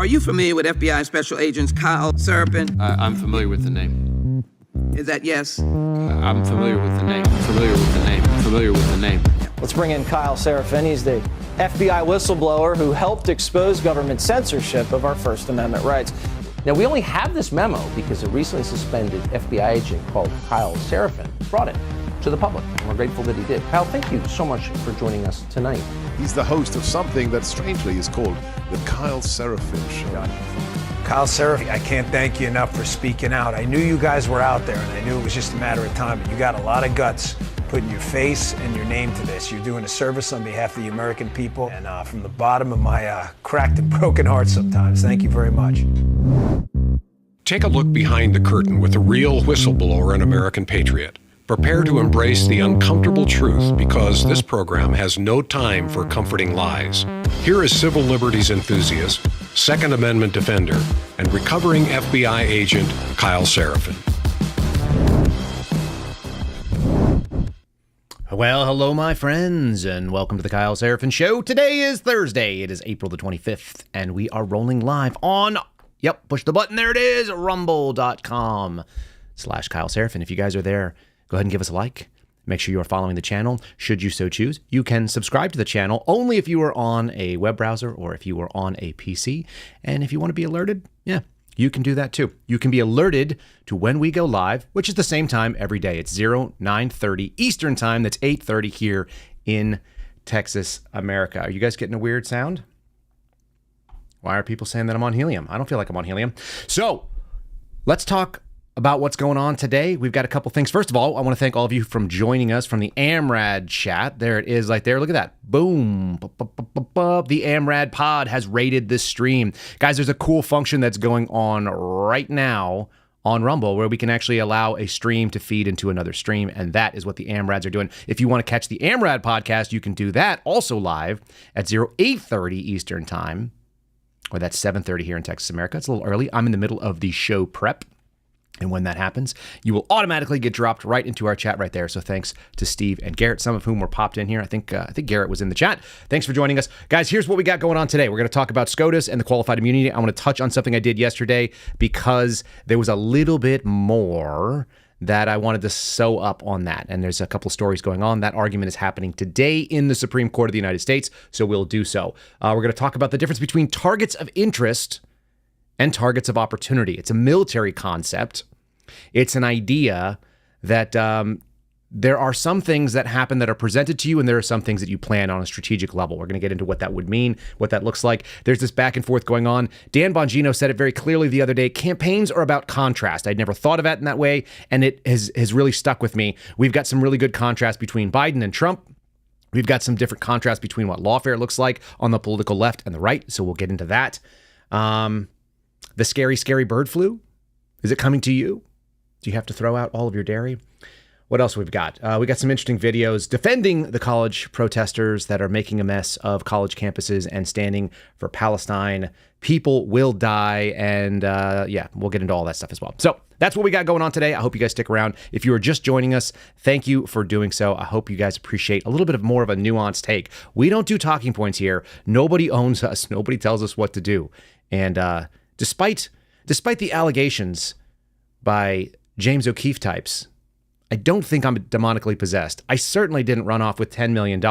Are you familiar with FBI Special Agents KYLE SERAPHIN? I'm familiar with the name. Is that yes? I'm familiar with the name. Familiar with the name. Familiar with the name. Let's bring in KYLE SERAPHIN. He's the FBI whistleblower who helped expose government censorship of our First Amendment rights. Now, we only have this memo because a recently suspended FBI agent called KYLE SERAPHIN brought it to the public. We're grateful that he did. Kyle, thank you so much for joining us tonight. He's the host of something that strangely is called the KYLE SERAPHIN Show. KYLE SERAPHIN, I can't thank you enough for speaking out. I knew you guys were out there, and I knew it was just a matter of time, but you got a lot of guts putting your face and your name to this. You're doing a service on behalf of the American people, and from the bottom of my cracked and broken heart sometimes, thank you very much. Take a look behind the curtain with a real whistleblower and American patriot. Prepare to embrace the uncomfortable truth because this program has no time for comforting lies. Here is civil liberties enthusiast, Second Amendment defender, and recovering FBI agent KYLE SERAPHIN. Well, hello, my friends, and welcome to the KYLE SERAPHIN Show. Today is Thursday. It is April the 25th, and we are rolling live on, push the button, there it is, rumble.com/KYLE SERAPHIN. If you guys are there, go ahead and give us a like. Make sure you are following the channel, should you so choose. You can subscribe to the channel only if you are on a web browser or if you are on a PC. And if you want to be alerted, you can do that too. You can be alerted to when we go live, which is the same time every day. It's 0930 Eastern time. That's 8:30 here in Texas, America. Are you guys getting a weird sound? Why are people saying that I'm on helium? I don't feel like I'm on helium. So let's talk about what's going on today. We've got a couple things. First of all, I want to thank all of you from joining us from the AMRAD chat. There it is right there. Look at that. Boom. The AMRAD pod has rated this stream. Guys, there's a cool function that's going on right now on Rumble where we can actually allow a stream to feed into another stream, and that is what the AMRADs are doing. If you want to catch the AMRAD podcast, you can do that also live at 0830 Eastern time, or that's 7:30 here in Texas, America. It's a little early. I'm in the middle of the show prep. And when that happens, you will automatically get dropped right into our chat right there. So thanks to Steve and Garrett, some of whom were popped in here. I think Garrett was in the chat. Thanks for joining us. Guys, here's what we got going on today. We're going to talk about SCOTUS and the qualified immunity. I want to touch on something I did yesterday because there was a little bit more that I wanted to sew up on that. And there's a couple stories going on. That argument is happening today in the Supreme Court of the United States, so we'll do so. We're going to talk about the difference between targets of interest and targets of opportunity. It's a military concept. It's an idea that there are some things that happen that are presented to you, and there are some things that you plan on a strategic level. We're going to get into what that would mean, what that looks like. There's this back and forth going on. Dan Bongino said it very clearly the other day. Campaigns are about contrast. I'd never thought of it in that way, and it has really stuck with me. We've got some really good contrast between Biden and Trump. We've got some different contrast between what lawfare looks like on the political left and the right, so we'll get into that. The scary, scary bird flu, is it coming to you? Do you have to throw out all of your dairy? What else we've got? We got some interesting videos defending the college protesters that are making a mess of college campuses and standing for Palestine. People will die, and we'll get into all that stuff as well. So that's what we got going on today. I hope you guys stick around. If you are just joining us, thank you for doing so. I hope you guys appreciate a little bit of more of a nuanced take. We don't do talking points here. Nobody owns us. Nobody tells us what to do. And despite the allegations by James O'Keefe types, I don't think I'm demonically possessed. I certainly didn't run off with $10 million.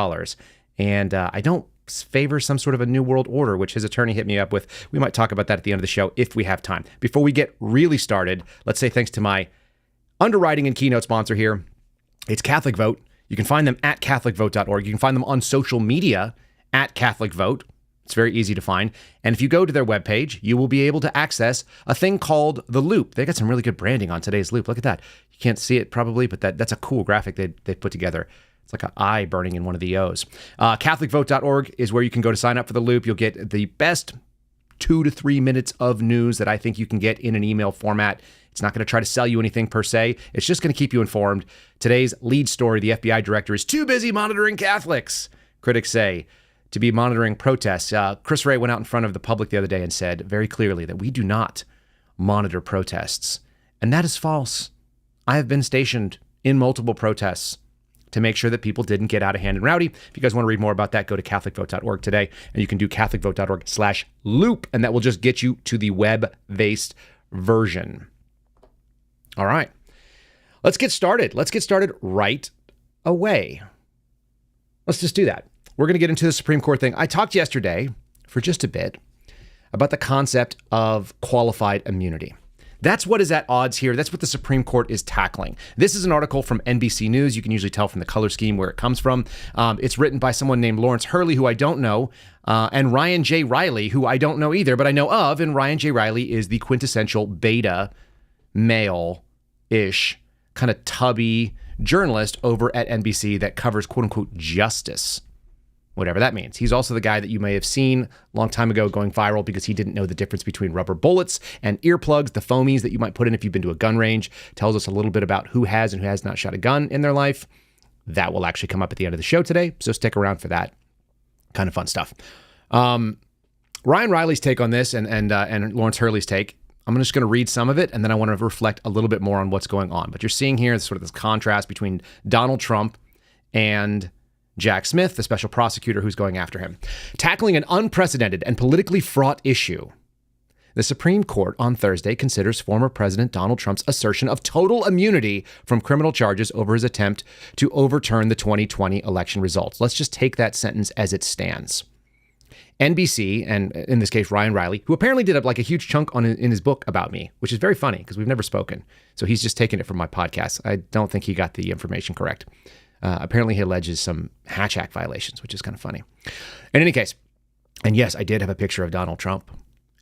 And I don't favor some sort of a new world order, which his attorney hit me up with. We might talk about that at the end of the show if we have time. Before we get really started, let's say thanks to my underwriting and keynote sponsor here. It's Catholic Vote. You can find them at catholicvote.org. You can find them on social media at Catholic Vote. It's very easy to find. And if you go to their webpage, you will be able to access a thing called The Loop. They got some really good branding on today's Loop. Look at that. You can't see it probably, but that's a cool graphic they put together. It's like an eye burning in one of the O's. CatholicVote.org is where you can go to sign up for The Loop. You'll get the best 2 to 3 minutes of news that I think you can get in an email format. It's not going to try to sell you anything per se. It's just going to keep you informed. Today's lead story, the FBI director is too busy monitoring Catholics, critics say, to be monitoring protests. Chris Wray went out in front of the public the other day and said very clearly that we do not monitor protests. And that is false. I have been stationed in multiple protests. to make sure that people didn't get out of hand and rowdy. If you guys want to read more about that, go to catholicvote.org today, and you can do catholicvote.org/loop, and that will just get you to the web-based version. All right. Let's get started. Let's get started right away. Let's just do that. We're going to get into the Supreme Court thing. I talked yesterday for just a bit about the concept of qualified immunity. That's what is at odds here. That's what the Supreme Court is tackling. This is an article from NBC News. You can usually tell from the color scheme where it comes from. It's written by someone named Lawrence Hurley, who I don't know, and Ryan J. Riley, who I don't know either, but I know of. And Ryan J. Riley is the quintessential beta male-ish, kind of tubby journalist over at NBC that covers quote-unquote justice, whatever that means. He's also the guy that you may have seen a long time ago going viral because he didn't know the difference between rubber bullets and earplugs, the foamies that you might put in if you've been to a gun range. Tells us a little bit about who has and who has not shot a gun in their life. That will actually come up at the end of the show today, so stick around for that. Kind of fun stuff. Ryan Riley's take on this and Lawrence Hurley's take, I'm just going to read some of it, and then I want to reflect a little bit more on what's going on. But you're seeing here sort of this contrast between Donald Trump and Jack Smith, the special prosecutor who's going after him. Tackling an unprecedented and politically fraught issue, the Supreme Court on Thursday considers former President Donald Trump's assertion of total immunity from criminal charges over his attempt to overturn the 2020 election results. Let's just take that sentence as it stands. NBC, and in this case, Ryan Riley, who apparently did a huge chunk in his book about me, which is very funny because we've never spoken. So he's just taken it from my podcast. I don't think he got the information correct. Apparently he alleges some Hatch Act violations, which is kind of funny. In any case, and yes, I did have a picture of Donald Trump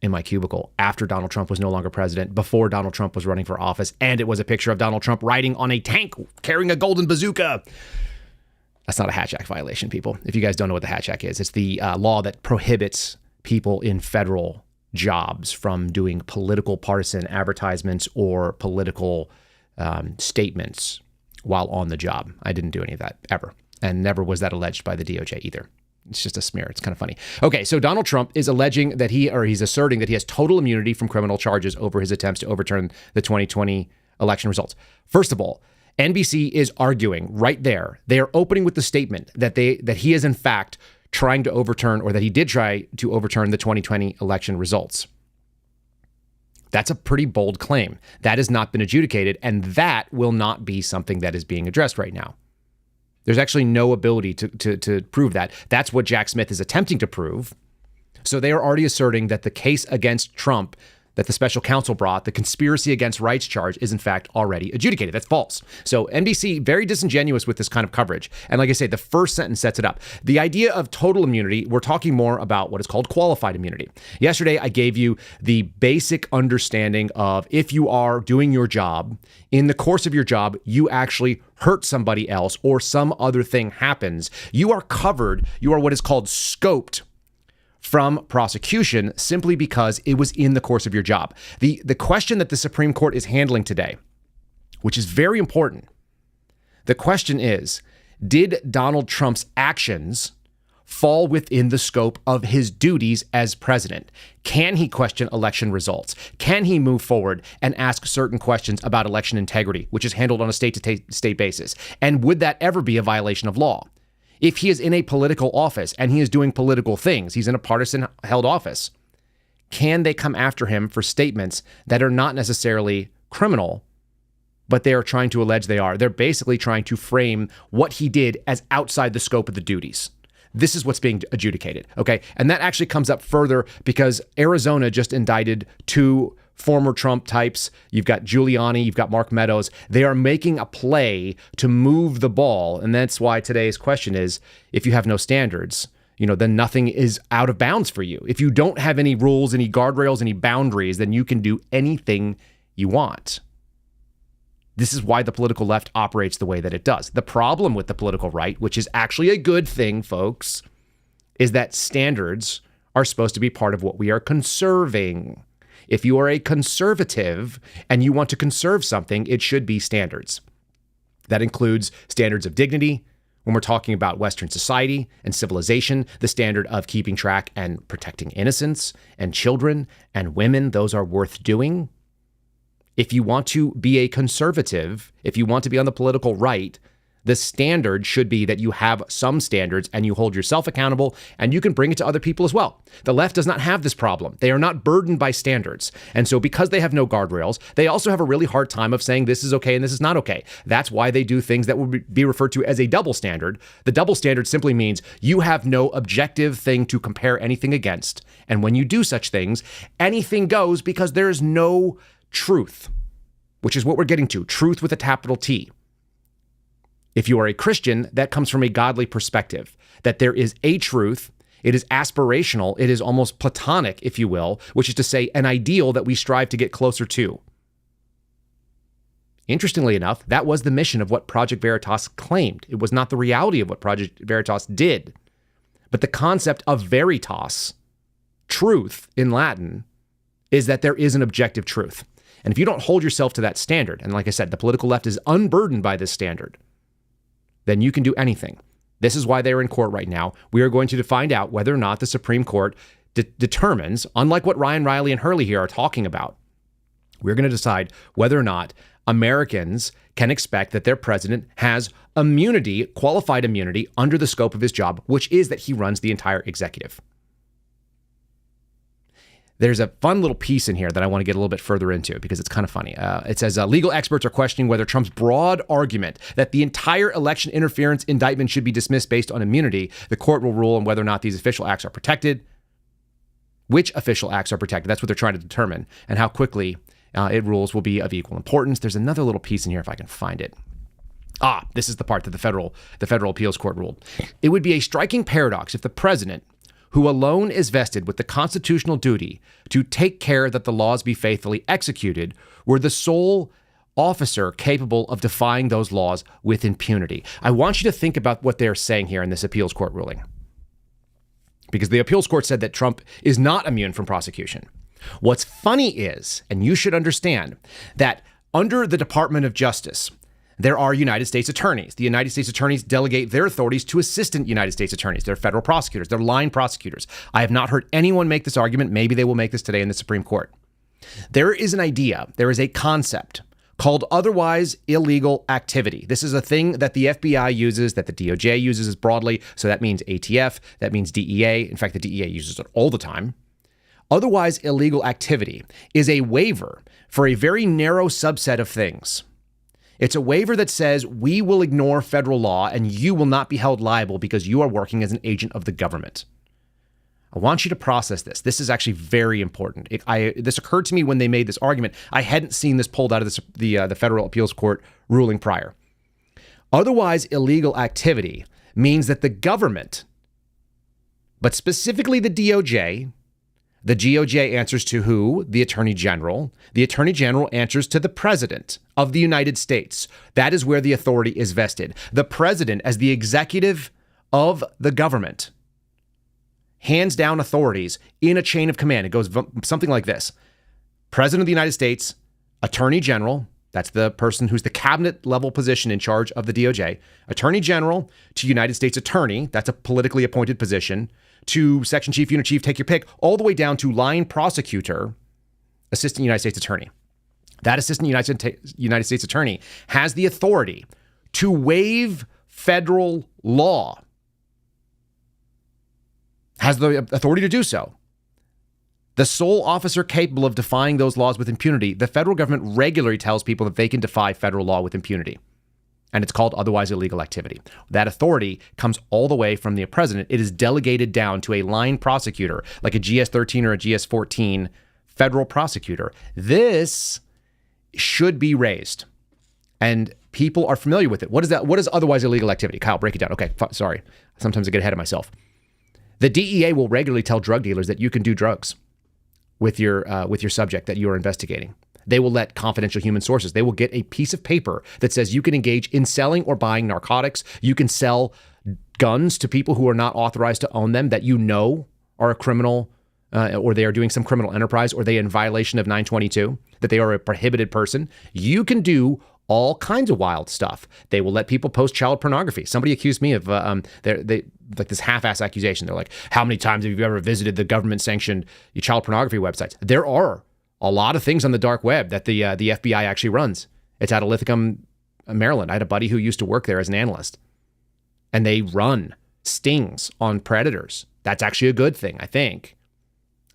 in my cubicle after Donald Trump was no longer president, before Donald Trump was running for office, and it was a picture of Donald Trump riding on a tank carrying a golden bazooka. That's not a Hatch Act violation, people. If you guys don't know what the Hatch Act is, it's the law that prohibits people in federal jobs from doing political partisan advertisements or political statements while on the job. I didn't do any of that ever, and never was that alleged by the DOJ either. It's just a smear. It's kind of funny. Okay, so Donald Trump is alleging that he's asserting that he has total immunity from criminal charges over his attempts to overturn the 2020 election results. First of all, NBC is arguing right there. They are opening with the statement that he is in fact trying to overturn, or that he did try to overturn, the 2020 election results. That's a pretty bold claim. That has not been adjudicated, and that will not be something that is being addressed right now. There's actually no ability to prove that. That's what Jack Smith is attempting to prove. So they are already asserting that the case against Trump that the special counsel brought, the conspiracy against rights charge, is in fact already adjudicated. That's false. So NBC, very disingenuous with this kind of coverage. And like I say, the first sentence sets it up. The idea of total immunity, we're talking more about what is called qualified immunity. Yesterday, I gave you the basic understanding of if you are doing your job, in the course of your job, you actually hurt somebody else or some other thing happens, you are covered, you are what is called scoped from prosecution simply because it was in the course of your job. The question that the Supreme Court is handling today, which is very important, the question is, did Donald Trump's actions fall within the scope of his duties as president? Can he question election results? Can he move forward and ask certain questions about election integrity, which is handled on a state-to-state basis? And would that ever be a violation of law? If he is in a political office and he is doing political things, he's in a partisan held office, can they come after him for statements that are not necessarily criminal, but they are trying to allege they are? They're basically trying to frame what he did as outside the scope of the duties. This is what's being adjudicated, okay? And that actually comes up further because Arizona just indicted two former Trump types. You've got Giuliani, you've got Mark Meadows. They are making a play to move the ball. And that's why today's question is, if you have no standards, then nothing is out of bounds for you. If you don't have any rules, any guardrails, any boundaries, then you can do anything you want. This is why the political left operates the way that it does. The problem with the political right, which is actually a good thing, folks, is that standards are supposed to be part of what we are conserving. If you are a conservative and you want to conserve something, it should be standards. That includes standards of dignity. When we're talking about Western society and civilization, the standard of keeping track and protecting innocence and children and women, those are worth doing. If you want to be a conservative, if you want to be on the political right, The standard should be that you have some standards and you hold yourself accountable and you can bring it to other people as well. The left does not have this problem. They are not burdened by standards. And so because they have no guardrails, they also have a really hard time of saying this is okay and this is not okay. That's why they do things that would be referred to as a double standard. The double standard simply means you have no objective thing to compare anything against. And when you do such things, anything goes because there is no truth, which is what we're getting to, truth with a capital T. If you are a Christian, that comes from a godly perspective, that there is a truth. It is aspirational. It is almost platonic, if you will, which is to say an ideal that we strive to get closer to. Interestingly enough, that was the mission of what Project Veritas claimed. It was not the reality of what Project Veritas did. But the concept of veritas, truth in Latin, is that there is an objective truth. And if you don't hold yourself to that standard, and like I said, the political left is unburdened by this standard, then you can do anything. This is why they're in court right now. We are going to find out whether or not the Supreme Court determines, unlike what Ryan Riley and Hurley here are talking about, we're going to decide whether or not Americans can expect that their president has immunity, qualified immunity, under the scope of his job, which is that he runs the entire executive. There's a fun little piece in here that I want to get a little bit further into because it's kind of funny. It says legal experts are questioning whether Trump's broad argument that the entire election interference indictment should be dismissed based on immunity. The court will rule on whether or not these official acts are protected, which official acts are protected. That's what they're trying to determine, and how quickly it rules will be of equal importance. There's another little piece in here if I can find it. This is the part that the federal appeals court ruled. It would be a striking paradox if the president, who alone is vested with the constitutional duty to take care that the laws be faithfully executed, were the sole officer capable of defying those laws with impunity. I want you to think about what they're saying here in this appeals court ruling. Because the appeals court said that Trump is not immune from prosecution. What's funny is, and you should understand, that under the Department of Justice, there are United States attorneys. The United States attorneys delegate their authorities to assistant United States attorneys. They're federal prosecutors. They're line prosecutors. I have not heard anyone make this argument. Maybe they will make this today in the Supreme Court. There is an idea, there is a concept called otherwise illegal activity. This is a thing that the FBI uses, that the DOJ uses broadly. So that means ATF, that means DEA. In fact, the DEA uses it all the time. Otherwise illegal activity is a waiver for a very narrow subset of things. It's a waiver that says we will ignore federal law and you will not be held liable because you are working as an agent of the government. I want you to process this. This is actually very important. This occurred to me when they made this argument. I hadn't seen this pulled out of the Federal Appeals Court ruling prior. Otherwise illegal activity means that the government, but specifically the DOJ answers to who? The Attorney General. The Attorney General answers to the President of the United States. That is where the authority is vested. The President, as the executive of the government, hands down authorities in a chain of command. It goes something like this. President of the United States, Attorney General, that's the person who's the cabinet level position in charge of the DOJ, Attorney General to United States Attorney, that's a politically appointed position, to Section Chief, Unit Chief, take your pick, all the way down to line prosecutor, Assistant United States Attorney. That Assistant United States Attorney has the authority to waive federal law, has the authority to do so. The sole officer capable of defying those laws with impunity, the federal government regularly tells people that they can defy federal law with impunity. And it's called otherwise illegal activity. That authority comes all the way from the president. It is delegated down to a line prosecutor, like a GS-13 or a GS-14 federal prosecutor. This should be raised. And people are familiar with it. What is that? What is otherwise illegal activity? Kyle, break it down. Okay, sorry. Sometimes I get ahead of myself. The DEA will regularly tell drug dealers that you can do drugs with your subject that you are investigating. They will let confidential human sources. They will get a piece of paper that says you can engage in selling or buying narcotics. You can sell guns to people who are not authorized to own them that you know are a criminal or they are doing some criminal enterprise or they are in violation of 922, that they are a prohibited person. You can do all kinds of wild stuff. They will let people post child pornography. Somebody accused me of like this half-ass accusation. They're like, how many times have you ever visited the government-sanctioned child pornography websites? There are a lot of things on the dark web that the FBI actually runs. It's out of Lithicum, Maryland. I had a buddy who used to work there as an analyst, and they run stings on predators. That's actually a good thing, I think.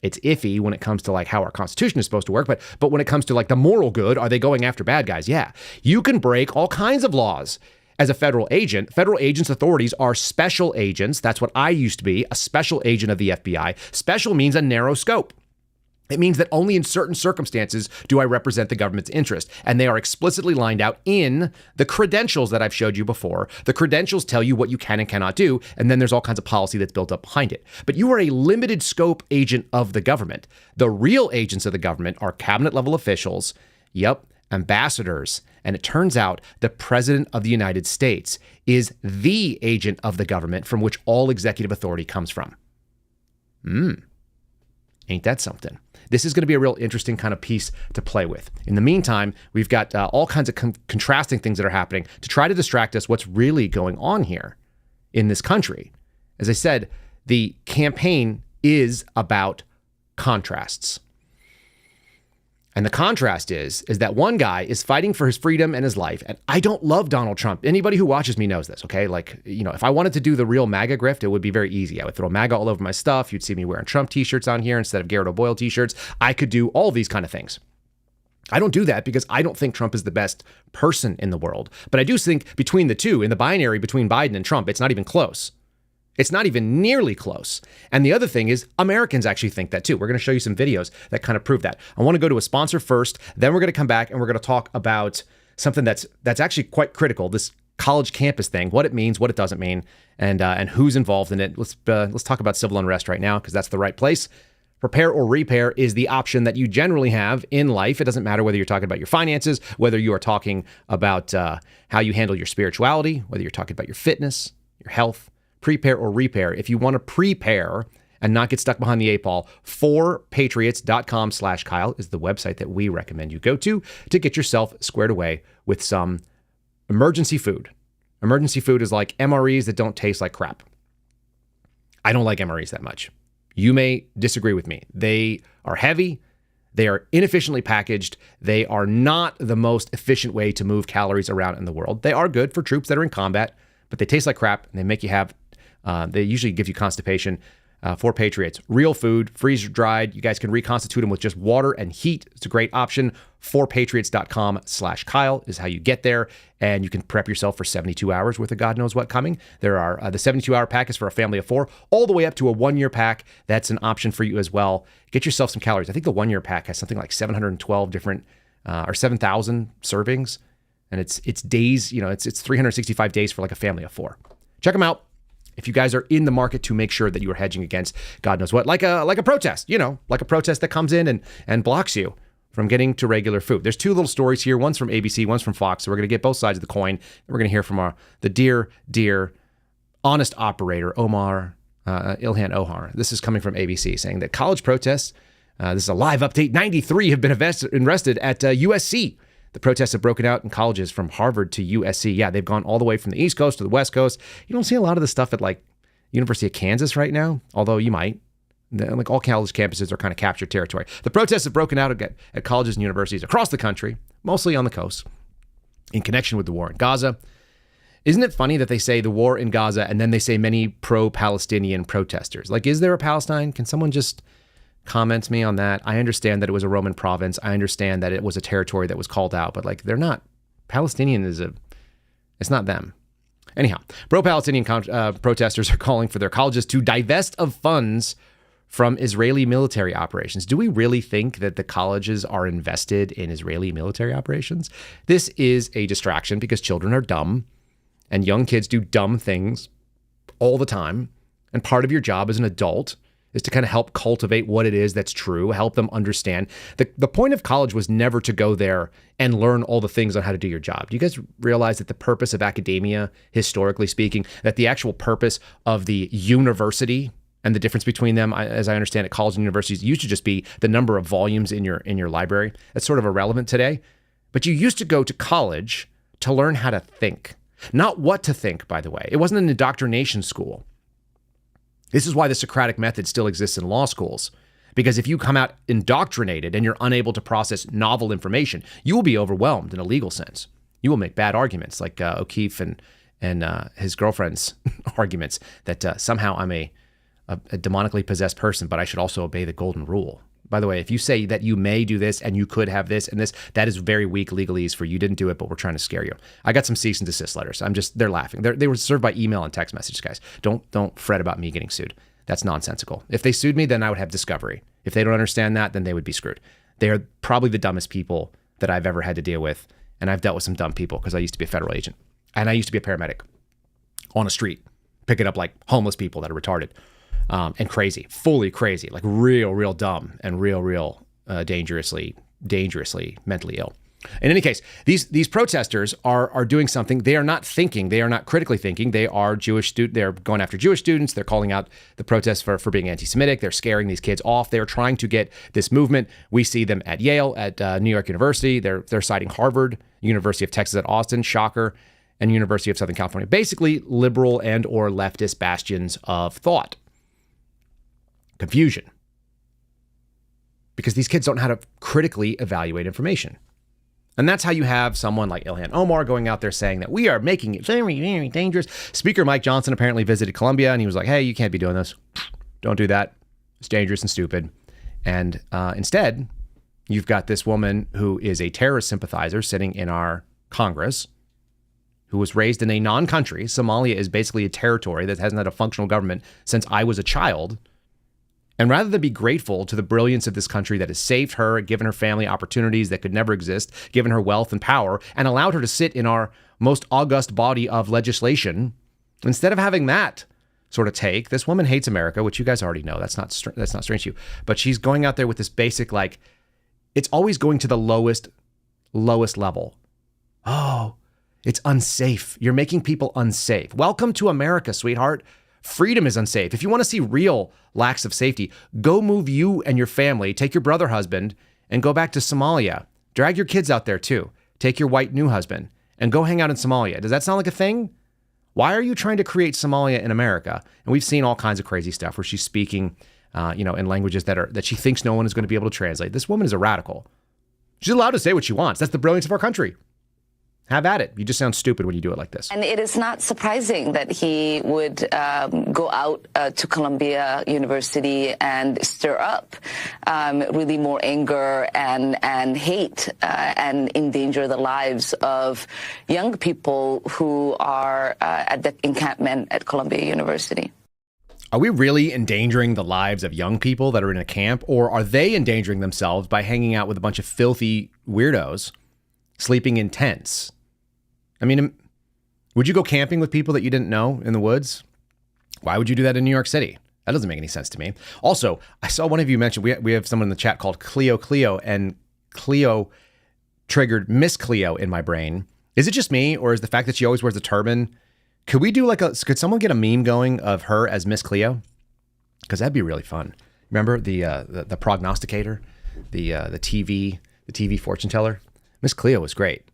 It's iffy when it comes to like how our Constitution is supposed to work, but when it comes to like the moral good, are they going after bad guys? Yeah. You can break all kinds of laws as a federal agent. Federal agents' authorities are special agents. That's what I used to be, a special agent of the FBI. Special means a narrow scope. It means that only in certain circumstances do I represent the government's interest. And they are explicitly lined out in the credentials that I've showed you before. The credentials tell you what you can and cannot do. And then there's all kinds of policy that's built up behind it. But you are a limited scope agent of the government. The real agents of the government are cabinet level officials. Yep. Ambassadors. And it turns out the president of the United States is the agent of the government from which all executive authority comes from. Ain't that something? This is going to be a real interesting kind of piece to play with. In the meantime, we've got all kinds of contrasting things that are happening to try to distract us what's really going on here in this country. As I said, the campaign is about contrasts. And the contrast is that one guy is fighting for his freedom and his life. And I don't love Donald Trump. Anybody who watches me knows this, okay? Like, you know, if I wanted to do the real MAGA grift, it would be very easy. I would throw MAGA all over my stuff. You'd see me wearing Trump t-shirts on here instead of Garrett O'Boyle t-shirts. I could do all these kind of things. I don't do that because I don't think Trump is the best person in the world. But I do think between the two, in the binary between Biden and Trump, it's not even close. It's not even nearly close. And the other thing is Americans actually think that too. We're going to show you some videos that kind of prove that. I want to go to a sponsor first, then we're going to come back and we're going to talk about something that's actually quite critical, this college campus thing, what it means, what it doesn't mean, and who's involved in it. Let's talk about civil unrest right now because that's the right place. Prepare or repair is the option that you generally have in life. It doesn't matter whether you're talking about your finances, whether you are talking about how you handle your spirituality, whether you're talking about your fitness, your health. Prepare or repair. If you want to prepare and not get stuck behind the eight ball, 4patriots.com/Kyle is the website that we recommend you go to get yourself squared away with some emergency food. Emergency food is like MREs that don't taste like crap. I don't like MREs that much. You may disagree with me. They are heavy. They are inefficiently packaged. They are not the most efficient way to move calories around in the world. They are good for troops that are in combat, but they taste like crap and they make you have they usually give you constipation. 4 Patriots, real food, freeze dried. You guys can reconstitute them with just water and heat. It's a great option. 4patriots.com/Kyle is how you get there. And you can prep yourself for 72 hours worth of God knows what coming. There are the 72-hour pack is for a family of 4, all the way up to a 1-year pack. That's an option for you as well. Get yourself some calories. I think the 1-year pack has something like 712 different or 7,000 servings. And it's days, you know, it's 365 days for like a family of 4. Check them out. If you guys are in the market to make sure that you are hedging against God knows what, like a protest, you know, like a protest that comes in and blocks you from getting to regular food. There's 2 little stories here. One's from ABC, one's from Fox. So we're going to get both sides of the coin. And we're going to hear from the dear, honest operator, Ilhan Ohar. This is coming from ABC saying that college protests, this is a live update, 93 have been arrested at USC. The protests have broken out in colleges from Harvard to USC. Yeah, they've gone all the way from the East Coast to the West Coast. You don't see a lot of the stuff at like University of Kansas right now, although you might. Like all college campuses are kind of captured territory. The protests have broken out at colleges and universities across the country, mostly on the coast, in connection with the war in Gaza. Isn't it funny that they say the war in Gaza and then they say many pro-Palestinian protesters? Like, is there a Palestine? Can someone just comment me on that? I understand that it was a Roman province. I understand that it was a territory that was called out, but like they're not. Palestinian it's not them. Anyhow, pro-Palestinian protesters are calling for their colleges to divest of funds from Israeli military operations. Do we really think that the colleges are invested in Israeli military operations? This is a distraction because children are dumb and young kids do dumb things all the time. And part of your job as an adult is to kind of help cultivate what it is that's true, help them understand. The point of college was never to go there and learn all the things on how to do your job. Do you guys realize that the purpose of academia, historically speaking, that the actual purpose of the university and the difference between them, as I understand it, college and universities used to just be the number of volumes in your library. That's sort of irrelevant today. But you used to go to college to learn how to think. Not what to think, by the way. It wasn't an indoctrination school. This is why the Socratic method still exists in law schools. Because if you come out indoctrinated and you're unable to process novel information, you will be overwhelmed in a legal sense. You will make bad arguments like O'Keefe and his girlfriend's arguments that somehow I'm a demonically possessed person, but I should also obey the golden rule. By the way, if you say that you may do this and you could have this and this, that is very weak legalese for you didn't do it, but we're trying to scare you. I got some cease and desist letters. They're laughing. They were served by email and text messages, guys. Don't fret about me getting sued. That's nonsensical. If they sued me, then I would have discovery. If they don't understand that, then they would be screwed. They are probably the dumbest people that I've ever had to deal with. And I've dealt with some dumb people because I used to be a federal agent. And I used to be a paramedic on a street, picking up like homeless people that are retarded. And crazy, fully crazy, like real dumb and real dangerously mentally ill. In any case, these protesters are doing something. They are not thinking. They are not critically thinking. They are They're going after Jewish students. They're calling out the protests for being anti-Semitic. They're scaring these kids off. They're trying to get this movement. We see them at Yale, at New York University. They're citing Harvard, University of Texas at Austin, shocker, and University of Southern California. Basically, liberal and or leftist bastions of thought. Confusion. Because these kids don't know how to critically evaluate information. And that's how you have someone like Ilhan Omar going out there saying that we are making it very dangerous. Speaker Mike Johnson apparently visited Colombia and he was like, hey, you can't be doing this. Don't do that. It's dangerous and stupid. And instead, you've got this woman who is a terrorist sympathizer sitting in our Congress, who was raised in a non-country. Somalia is basically a territory that hasn't had a functional government since I was a child. And rather than be grateful to the brilliance of this country that has saved her, given her family opportunities that could never exist, given her wealth and power, and allowed her to sit in our most august body of legislation, instead of having that sort of take, this woman hates America, which you guys already know. That's not strange to you. But she's going out there with this basic, like, it's always going to the lowest level. Oh, it's unsafe. You're making people unsafe. Welcome to America, sweetheart. Freedom is unsafe. If you want to see real lacks of safety, go move you and your family, take your brother husband, and go back to Somalia. Drag your kids out there too. Take your white new husband and go hang out in Somalia. Does that sound like a thing? Why are you trying to create Somalia in America? And we've seen all kinds of crazy stuff where she's speaking, in languages that she thinks no one is going to be able to translate. This woman is a radical. She's allowed to say what she wants. That's the brilliance of our country. Have at it. You just sound stupid when you do it like this. And it is not surprising that he would go out to Columbia University and stir up really more anger and hate and endanger the lives of young people who are at the encampment at Columbia University. Are we really endangering the lives of young people that are in a camp, or are they endangering themselves by hanging out with a bunch of filthy weirdos sleeping in tents? I mean, would you go camping with people that you didn't know in the woods? Why would you do that in New York City? That doesn't make any sense to me. Also, I saw one of you mention, we have someone in the chat called Cleo, and Cleo triggered Miss Cleo in my brain. Is it just me, or is the fact that she always wears a turban? Could someone get a meme going of her as Miss Cleo? Because that'd be really fun. Remember the prognosticator, the TV fortune teller? Miss Cleo was great.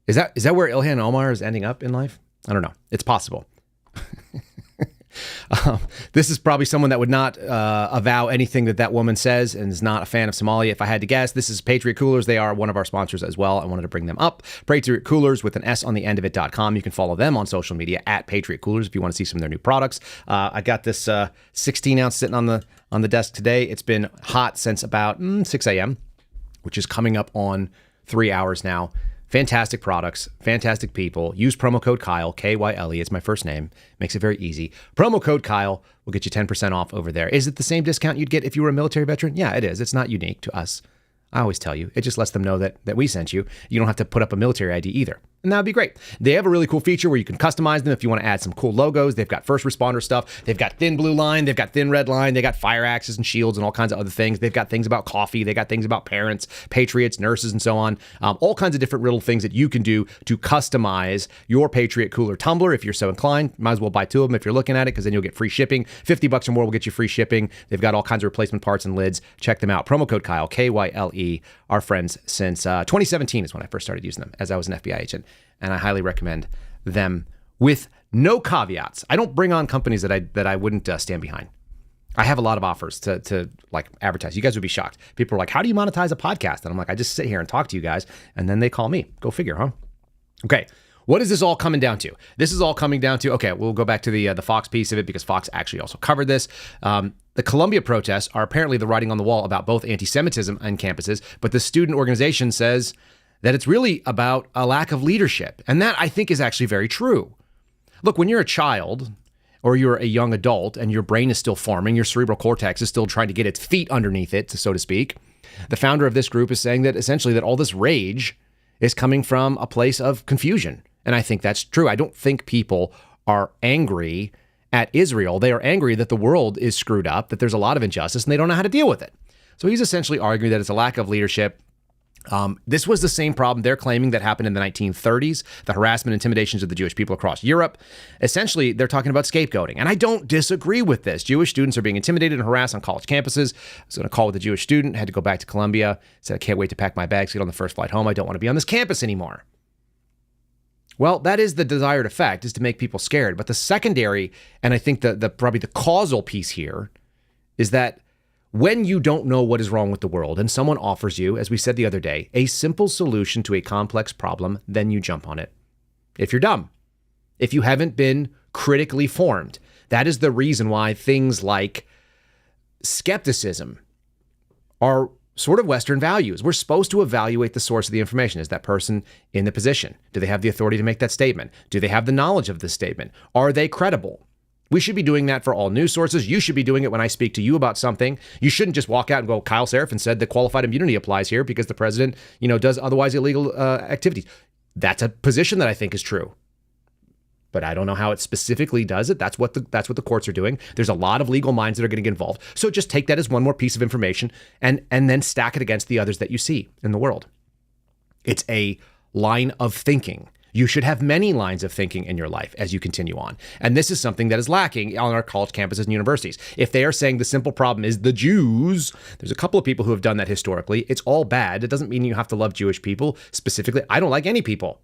Is that where Ilhan Omar is ending up in life? I don't know. It's possible. This is probably someone that would not avow anything that woman says and is not a fan of Somalia. If I had to guess, this is Patriot Coolers. They are one of our sponsors as well. I wanted to bring them up. Patriot Coolers with an S on the end of it.com. You can follow them on social media at Patriot Coolers if you want to see some of their new products. I got this 16 ounce sitting on the desk today. It's been hot since about 6 a.m., which is coming up on 3 hours now. Fantastic products, fantastic people. Use promo code Kyle, KYLE. It's my first name. Makes it very easy. Promo code Kyle will get you 10% off over there. Is it the same discount you'd get if you were a military veteran? Yeah, it is. It's not unique to us. I always tell you. It just lets them know that we sent you. You don't have to put up a military ID either. And that would be great. They have a really cool feature where you can customize them if you want to add some cool logos. They've got first responder stuff. They've got thin blue line. They've got thin red line. They got fire axes and shields and all kinds of other things. They've got things about coffee. They got things about parents, patriots, nurses, and so on. All kinds of different little things that you can do to customize your Patriot Cooler tumbler if you're so inclined. Might as well buy 2 of them if you're looking at it, because then you'll get free shipping. $50 or more will get you free shipping. They've got all kinds of replacement parts and lids. Check them out. Promo code Kyle, KYLE. Our friends since 2017 is when I first started using them, as I was an FBI agent. And I highly recommend them with no caveats. I don't bring on companies that I wouldn't stand behind. I have a lot of offers to like advertise. You guys would be shocked. People are like, how do you monetize a podcast? And I'm like, I just sit here and talk to you guys, and then they call me. Go figure, huh? Okay, what is this all coming down to? This is all coming down to, okay, we'll go back to the Fox piece of it because Fox actually also covered this. The Columbia protests are apparently the writing on the wall about both anti-Semitism on campuses, but the student organization says that it's really about a lack of leadership. And that, I think, is actually very true. Look, when you're a child or you're a young adult and your brain is still forming, your cerebral cortex is still trying to get its feet underneath it, so to speak, the founder of this group is saying that essentially that all this rage is coming from a place of confusion. And I think that's true. I don't think people are angry at Israel. They are angry that the world is screwed up, that there's a lot of injustice, and they don't know how to deal with it. So he's essentially arguing that it's a lack of leadership. This was the same problem they're claiming that happened in the 1930s, the harassment, intimidations of the Jewish people across Europe. Essentially, they're talking about scapegoating. And I don't disagree with this. Jewish students are being intimidated and harassed on college campuses. I was on a call with a Jewish student, had to go back to Columbia, said, I can't wait to pack my bags, get on the first flight home. I don't want to be on this campus anymore. Well, that is the desired effect, is to make people scared. But the secondary, and I think the probably the causal piece here, is that when you don't know what is wrong with the world and someone offers you, as we said the other day, a simple solution to a complex problem, then you jump on it. If you're dumb, if you haven't been critically formed, that is the reason why things like skepticism are sort of Western values. We're supposed to evaluate the source of the information. Is that person in the position? Do they have the authority to make that statement? Do they have the knowledge of this statement? Are they credible? We should be doing that for all news sources. You should be doing it when I speak to you about something. You shouldn't just walk out and go, KYLE SERAPHIN said that qualified immunity applies here because the president, does otherwise illegal activities. That's a position that I think is true. But I don't know how it specifically does it. That's what the courts are doing. There's a lot of legal minds that are going to get involved. So just take that as one more piece of information and then stack it against the others that you see in the world. It's a line of thinking. You should have many lines of thinking in your life as you continue on. And this is something that is lacking on our college campuses and universities. If they are saying the simple problem is the Jews, there's a couple of people who have done that historically. It's all bad. It doesn't mean you have to love Jewish people specifically. I don't like any people.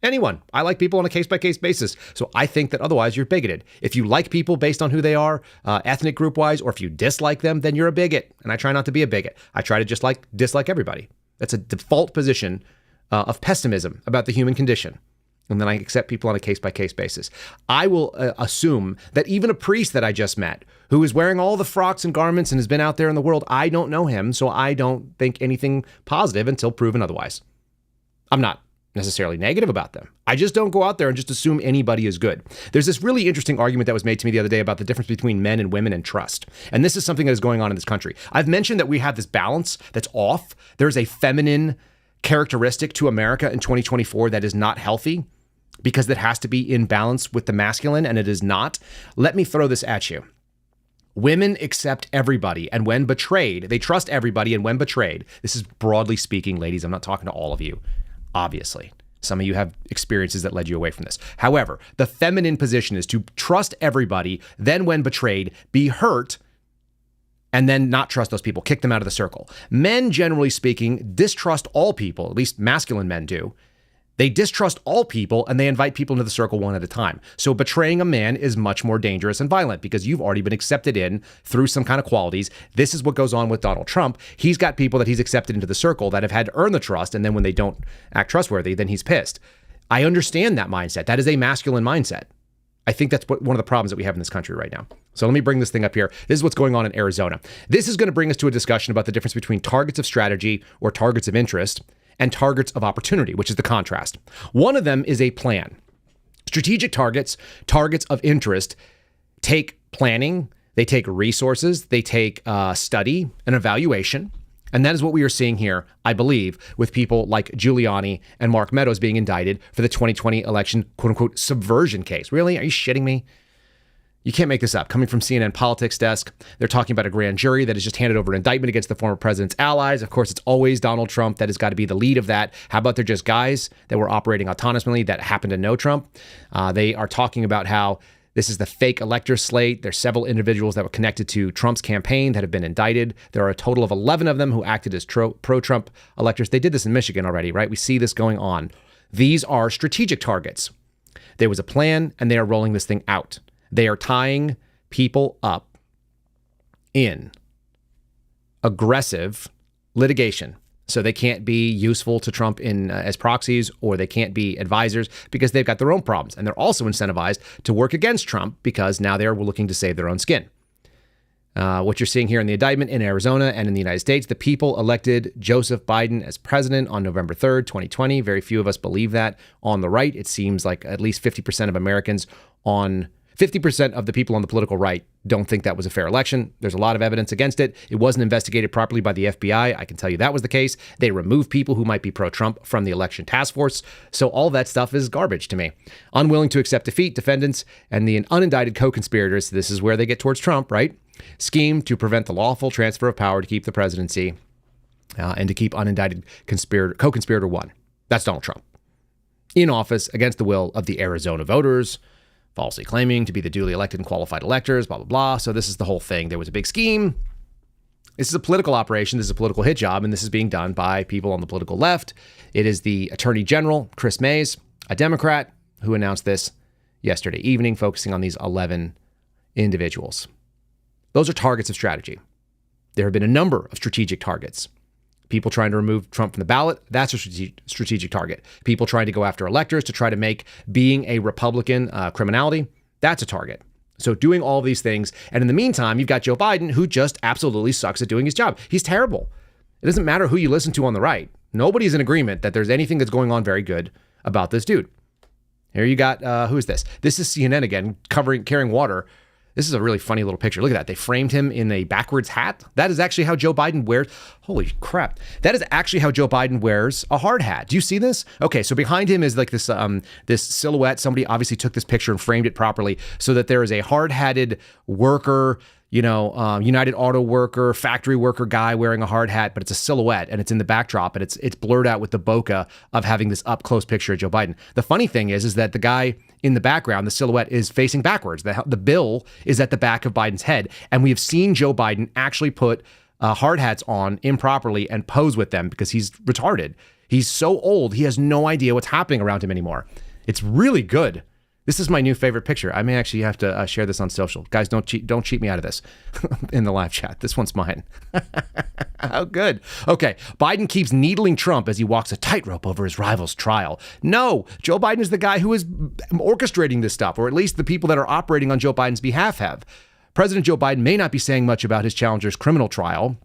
Anyone. I like people on a case-by-case basis. So I think that otherwise you're bigoted. If you like people based on who they are, ethnic group-wise, or if you dislike them, then you're a bigot. And I try not to be a bigot. I try to just dislike everybody. That's a default position of pessimism about the human condition. And then I accept people on a case-by-case basis. I will assume that even a priest that I just met, who is wearing all the frocks and garments and has been out there in the world, I don't know him, so I don't think anything positive until proven otherwise. I'm not necessarily negative about them. I just don't go out there and just assume anybody is good. There's this really interesting argument that was made to me the other day about the difference between men and women and trust. And this is something that is going on in this country. I've mentioned that we have this balance that's off. There's a feminine characteristic to America in 2024 that is not healthy because that has to be in balance with the masculine, and it is not. Let me throw this at you. Women accept everybody, and when betrayed, they trust everybody, and when betrayed, this is broadly speaking, ladies, I'm not talking to all of you, obviously. Some of you have experiences that led you away from this. However, the feminine position is to trust everybody, then when betrayed, be hurt, and then not trust those people, kick them out of the circle. Men, generally speaking, distrust all people, at least masculine men do. They distrust all people and they invite people into the circle one at a time. So betraying a man is much more dangerous and violent because you've already been accepted in through some kind of qualities. This is what goes on with Donald Trump. He's got people that he's accepted into the circle that have had to earn the trust. And then when they don't act trustworthy, then he's pissed. I understand that mindset. That is a masculine mindset. I think that's one of the problems that we have in this country right now. So let me bring this thing up here. This is what's going on in Arizona. This is going to bring us to a discussion about the difference between targets of strategy or targets of interest and targets of opportunity, which is the contrast. One of them is a plan. Strategic targets, targets of interest, take planning, they take resources, they take study and evaluation. And that is what we are seeing here, I believe, with people like Giuliani and Mark Meadows being indicted for the 2020 election, quote unquote, subversion case. Really? Are you shitting me? You can't make this up. Coming from CNN Politics Desk, they're talking about a grand jury that has just handed over an indictment against the former president's allies. Of course, it's always Donald Trump that has got to be the lead of that. How about they're just guys that were operating autonomously that happen to know Trump? They are talking about how this is the fake elector slate. There's several individuals that were connected to Trump's campaign that have been indicted. There are a total of 11 of them who acted as pro-Trump electors. They did this in Michigan already, right? We see this going on. These are strategic targets. There was a plan, and they are rolling this thing out. They are tying people up in aggressive litigation, So they can't be useful to Trump in as proxies, or they can't be advisors because they've got their own problems. And they're also incentivized to work against Trump because now they're looking to save their own skin. What you're seeing here in the indictment in Arizona and in the United States, the people elected Joseph Biden as president on November 3rd, 2020. Very few of us believe that. On the right, it seems like at least 50% of Americans 50% of the people on the political right don't think that was a fair election. There's a lot of evidence against it. It wasn't investigated properly by the FBI. I can tell you that was the case. They removed people who might be pro-Trump from the election task force. So all that stuff is garbage to me. Unwilling to accept defeat, defendants and the unindicted co-conspirators, this is where they get towards Trump, right? Scheme to prevent the lawful transfer of power to keep the presidency and to keep unindicted co-conspirator one. That's Donald Trump. In office against the will of the Arizona voters, falsely claiming to be the duly elected and qualified electors, blah, blah, blah. So this is the whole thing. There was a big scheme. This is a political operation. This is a political hit job, and this is being done by people on the political left. It is the Attorney General, Chris Mays, a Democrat, who announced this yesterday evening, focusing on these 11 individuals. Those are targets of strategy. There have been a number of strategic targets. People trying to remove Trump from the ballot, that's a strategic target. People trying to go after electors to try to make being a Republican criminality, that's a target. So doing all these things. And in the meantime, you've got Joe Biden, who just absolutely sucks at doing his job. He's terrible. It doesn't matter who you listen to on the right. Nobody's in agreement that there's anything that's going on very good about this dude. Here you got, who is this? This is CNN again, carrying water. This is a really funny little picture. Look at that. They framed him in a backwards hat. That is actually how Joe Biden wears. Holy crap. That is actually how Joe Biden wears a hard hat. Do you see this? Okay, so behind him is like this this silhouette. Somebody obviously took this picture and framed it properly so that there is a hard-hatted worker, United Auto worker, factory worker guy wearing a hard hat, but it's a silhouette and it's in the backdrop and it's blurred out with the bokeh of having this up-close picture of Joe Biden. The funny thing is that the guy in the background, the silhouette is facing backwards. The bill is at the back of Biden's head. And we have seen Joe Biden actually put hard hats on improperly and pose with them because he's retarded. He's so old, he has no idea what's happening around him anymore. It's really good. This is my new favorite picture. I may actually have to share this on social. Guys, don't cheat me out of this in the live chat. This one's mine. How good. Okay, Biden keeps needling Trump as he walks a tightrope over his rival's trial. No, Joe Biden is the guy who is orchestrating this stuff, or at least the people that are operating on Joe Biden's behalf have. President Joe Biden may not be saying much about his challenger's criminal trial,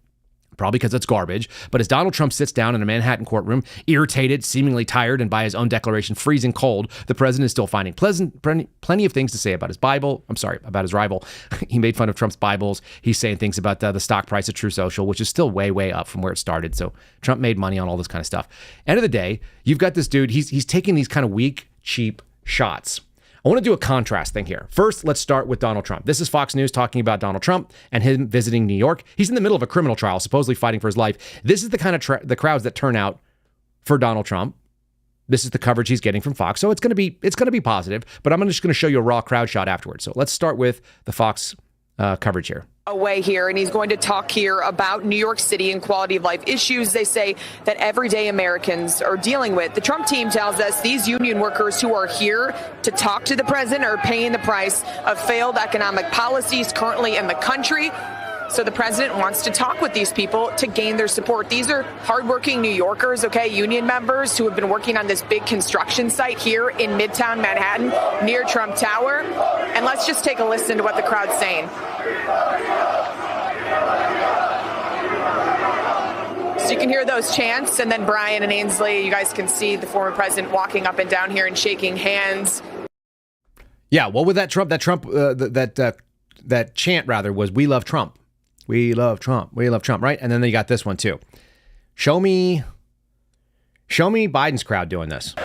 probably because it's garbage. But as Donald Trump sits down in a Manhattan courtroom, irritated, seemingly tired, and by his own declaration, freezing cold, the president is still finding plenty of things to say about his Bible. I'm sorry, about his rival. He made fun of Trump's Bibles. He's saying things about the stock price of True Social, which is still way, way up from where it started. So Trump made money on all this kind of stuff. End of the day, you've got this dude. He's taking these kind of weak, cheap shots. I want to do a contrast thing here. First, let's start with Donald Trump. This is Fox News talking about Donald Trump and him visiting New York. He's in the middle of a criminal trial, supposedly fighting for his life. This is the kind of the crowds that turn out for Donald Trump. This is the coverage he's getting from Fox. So it's going to be positive, but I'm just going to show you a raw crowd shot afterwards. So let's start with the Fox coverage here. Away here, and he's going to talk here about New York City and quality of life issues they say that everyday Americans are dealing with. The Trump team tells us these union workers who are here to talk to the president are paying the price of failed economic policies currently in the country. So the president wants to talk with these people to gain their support. These are hardworking New Yorkers, okay, union members who have been working on this big construction site here in Midtown Manhattan near Trump Tower. And let's just take a listen to what the crowd's saying. So you can hear those chants, and then Brian and Ainsley, you guys can see the former president walking up and down here and shaking hands. Yeah, what would that chant rather was "We love Trump, we love Trump, we love Trump," right? And then they got this one too. Show me Biden's crowd doing this.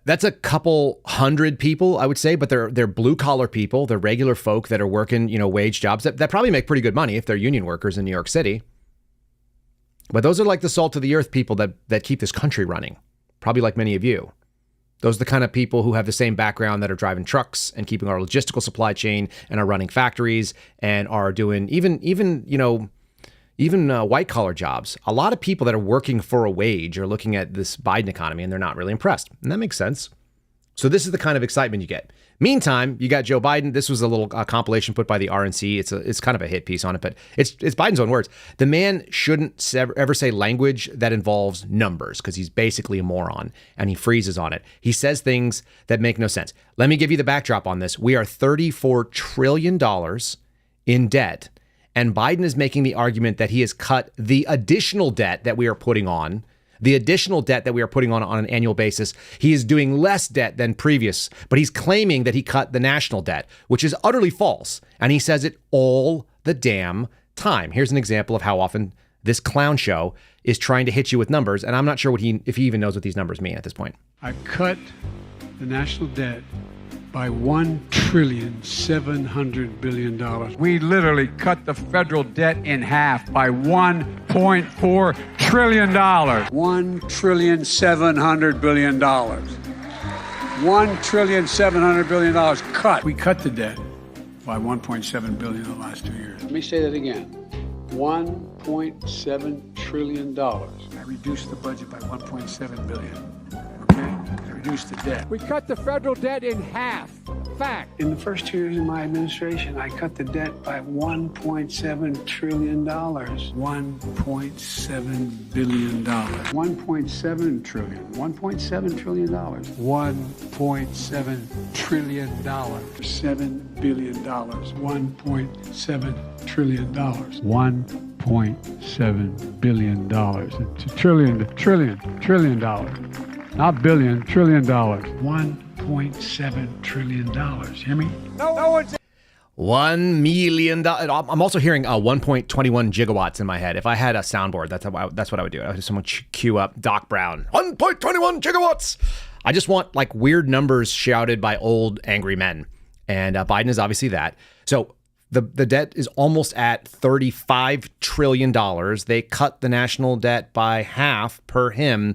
That's a couple hundred people, I would say, but they're blue collar people. They're regular folk that are working, wage jobs that probably make pretty good money if they're union workers in New York City. But those are like the salt of the earth people that keep this country running, probably like many of you. Those are the kind of people who have the same background that are driving trucks and keeping our logistical supply chain and are running factories and are doing even even white-collar jobs. A lot of people that are working for a wage are looking at this Biden economy, and they're not really impressed. And that makes sense. So this is the kind of excitement you get. Meantime, you got Joe Biden. This was a little compilation put by the RNC. It's kind of a hit piece on it, but it's Biden's own words. The man shouldn't ever say language that involves numbers because he's basically a moron, and he freezes on it. He says things that make no sense. Let me give you the backdrop on this. We are $34 trillion in debt, and Biden is making the argument that he has cut the additional debt that we are putting on. The additional debt that we are putting on an annual basis, he is doing less debt than previous, but he's claiming that he cut the national debt, which is utterly false. And he says it all the damn time. Here's an example of how often this clown show is trying to hit you with numbers. And I'm not sure if he even knows what these numbers mean at this point. I cut the national debt by $1.7 trillion. We literally cut the federal debt in half by $1.4 trillion. $1.7 trillion. $1.7 trillion cut. We cut the debt by $1.7 billion in the last 2 years. Let me say that again. $1.7 trillion. I reduced the budget by $1.7 billion. Reduce the debt. We cut the federal debt in half. Fact. In the first 2 years of my administration, I cut the debt by $1.7 trillion. $1.7 billion. $1.7 trillion. $1.7 trillion. $1.7 trillion. $7 billion. $1.7 trillion. $1.7 billion. It's a trillion dollars. Not billion, $trillion. $1.7 trillion. Hear me? No one's... $1 million. I'm also hearing 1.21 gigawatts in my head. If I had a soundboard, that's what I would do. I would have someone cue up Doc Brown. 1.21 gigawatts. I just want like weird numbers shouted by old angry men. And Biden is obviously that. So the debt is almost at $35 trillion. They cut the national debt by half per him.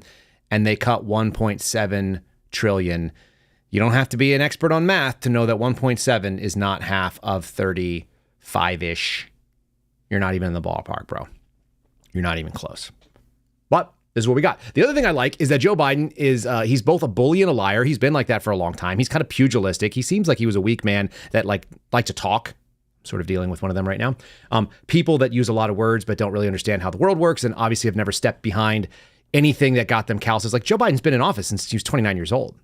And they cut 1.7 trillion. You don't have to be an expert on math to know that 1.7 is not half of 35-ish. You're not even in the ballpark, bro. You're not even close. But this is what we got. The other thing I like is that Joe Biden is, he's both a bully and a liar. He's been like that for a long time. He's kind of pugilistic. He seems like he was a weak man that like to talk. Sort of dealing with one of them right now. People that use a lot of words but don't really understand how the world works and obviously have never stepped behind anything that got them calluses. Like Joe Biden's been in office since he was 29 years old.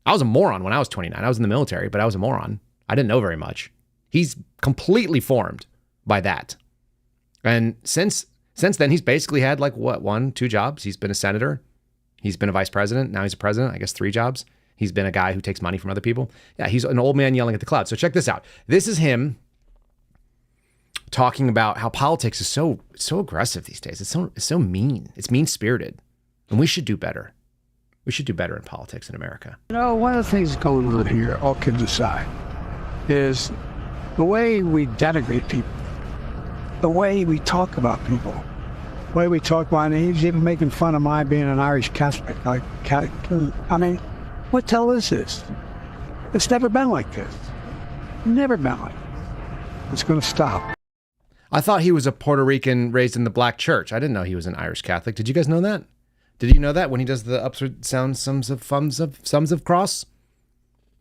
I was a moron when I was 29. I was in the military, but I was a moron. I didn't know very much. He's completely formed by that. And since then, he's basically had like what, 1-2 jobs. He's been a senator. He's been a vice president. Now he's a president, I guess 3 jobs. He's been a guy who takes money from other people. Yeah, he's an old man yelling at the clouds. So check this out. This is him talking about how politics is so aggressive these days. It's so mean. It's mean-spirited. And we should do better. We should do better in politics in America. You know, one of the things going on here, all kids aside, is the way we denigrate people, the way we talk about people, the way we talk about, and he's even making fun of my being an Irish Catholic. I mean, what the hell is this? It's never been like this. Never been like this. It's going to stop. I thought he was a Puerto Rican raised in the black church. I didn't know he was an Irish Catholic. Did you guys know that? Did you know that when he does the upward sound sums of cross?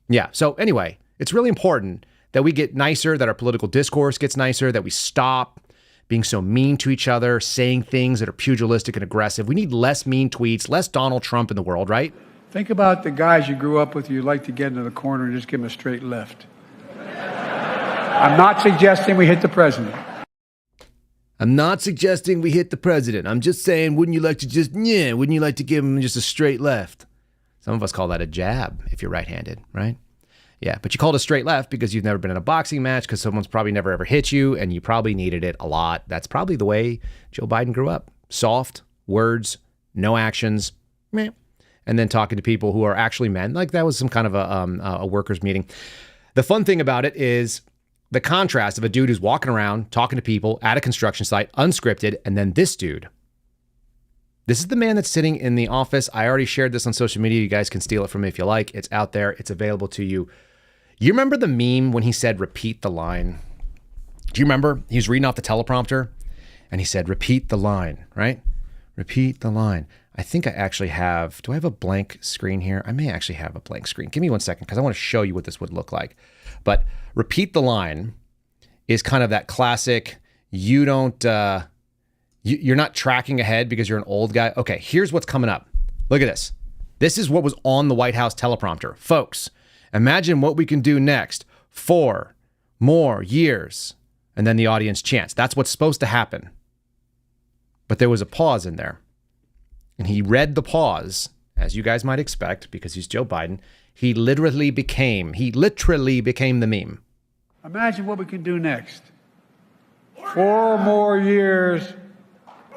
Yeah. So anyway, it's really important that we get nicer, that our political discourse gets nicer, that we stop being so mean to each other, saying things that are pugilistic and aggressive. We need less mean tweets, less Donald Trump in the world, right? Think about the guys you grew up with who you'd like to get into the corner and just give them a straight left. I'm not suggesting we hit the president. I'm not suggesting we hit the president. I'm just saying, wouldn't you like to give him just a straight left? Some of us call that a jab if you're right-handed, right? Yeah, but you called a straight left because you've never been in a boxing match, because someone's probably never ever hit you, and you probably needed it a lot. That's probably the way Joe Biden grew up. Soft, words, no actions, meh. And then talking to people who are actually men. Like that was some kind of a workers' meeting. The fun thing about it is the contrast of a dude who's walking around, talking to people at a construction site, unscripted, and then this dude. This is the man that's sitting in the office. I already shared this on social media. You guys can steal it from me if you like. It's out there. It's available to you. You remember the meme when he said, repeat the line? Do you remember? He was reading off the teleprompter, And he said, repeat the line, right? Repeat the line. I think I actually have, do I have a blank screen here? I may actually have a blank screen. Give me 1 second because I want to show you what this would look like. But repeat the line is kind of that classic, you don't, you're not tracking ahead because you're an old guy. Okay, here's what's coming up. Look at this. This is what was on the White House teleprompter. Folks, imagine what we can do next. 4 more years. And then the audience chants. That's what's supposed to happen. But there was a pause in there. And he read the pause, as you guys might expect, because he's Joe Biden. He literally became the meme. Imagine what we can do next. 4 more years.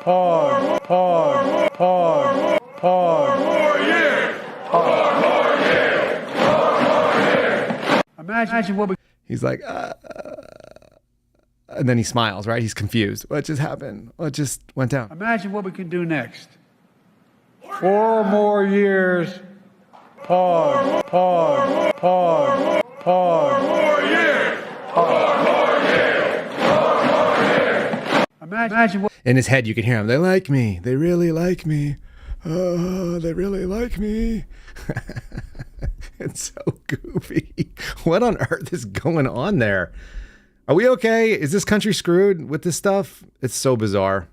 Pause, pause, pause, pause. 4 more years. 4 more years. 4 more years. Imagine what we... He's like, and then he smiles, right? He's confused. What just happened? What just went down? Imagine what we can do next. 4 more years. Pause, pause, pause, pause. 4 more years. 4 more years. 4 more years. Imagine what... In his head, you can hear him. They like me. They really like me. Oh, they really like me. It's so goofy. What on earth is going on there? Are we okay? Is this country screwed with this stuff? It's so bizarre.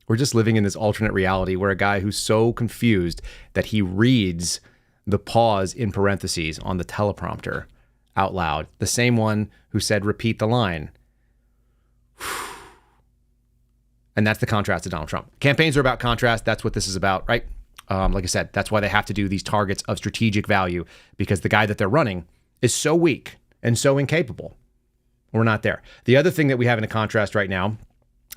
We're just living in this alternate reality where a guy who's so confused that he reads the pause in parentheses on the teleprompter out loud. The same one who said, repeat the line. And that's the contrast to Donald Trump. Campaigns are about contrast. That's what this is about, right? Like I said, that's why they have to do these targets of strategic value, because the guy that they're running is so weak and so incapable. We're not there. The other thing that we have in a contrast right now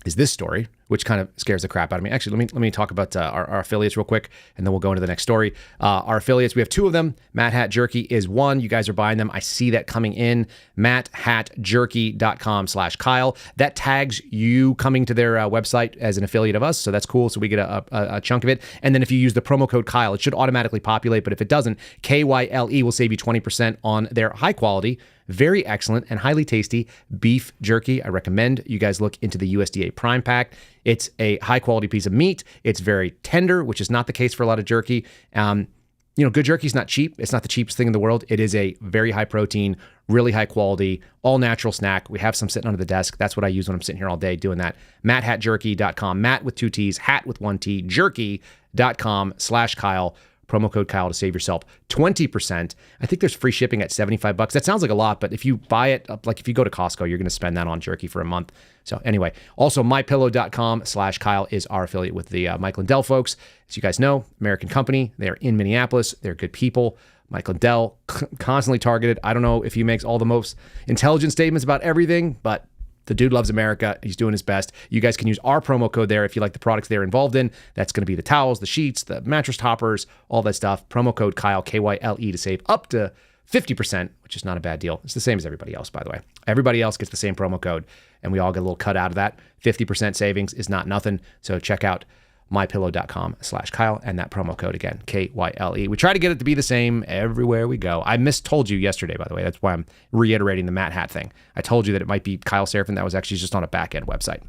is this story, which kind of scares the crap out of me. Actually, let me talk about our affiliates real quick, and then we'll go into the next story. Our affiliates, we have 2 of them. Matt Hat Jerky is one. You guys are buying them. I see that coming in. MattHatJerky.com/Kyle. That tags you coming to their website as an affiliate of us, so that's cool. So we get a chunk of it. And then if you use the promo code Kyle, it should automatically populate. But if it doesn't, KYLE will save you 20% on their high quality, very excellent and highly tasty beef jerky. I recommend you guys look into the USDA Prime Pack. It's a high quality piece of meat. It's very tender, which is not the case for a lot of jerky. Good jerky is not cheap. It's not the cheapest thing in the world. It is a very high protein, really high quality, all natural snack. We have some sitting under the desk. That's what I use when I'm sitting here all day doing that. MattHatJerky.com, Matt with 2 T's, hat with 1 T, jerky.com/Kyle. Promo code Kyle to save yourself 20%. I think there's free shipping at $75. That sounds like a lot, but if you buy it, like if you go to Costco, you're going to spend that on jerky for a month. So anyway, also mypillow.com/Kyle is our affiliate with the Mike Lindell folks. As you guys know, American company. They're in Minneapolis. They're good people. Mike Lindell, constantly targeted. I don't know if he makes all the most intelligent statements about everything, but the dude loves America. He's doing his best. You guys can use our promo code there if you like the products they're involved in. That's going to be the towels, the sheets, the mattress toppers, all that stuff. Promo code Kyle, KYLE, to save up to 50%, which is not a bad deal. It's the same as everybody else, by the way. Everybody else gets the same promo code, and we all get a little cut out of that. 50% savings is not nothing. So check out mypillow.com/Kyle and that promo code again, KYLE. We try to get it to be the same everywhere we go. I mistold you yesterday, by the way. That's why I'm reiterating the Matt Hat thing. I told you that it might be Kyle Seraphin. That was actually just on a back-end website.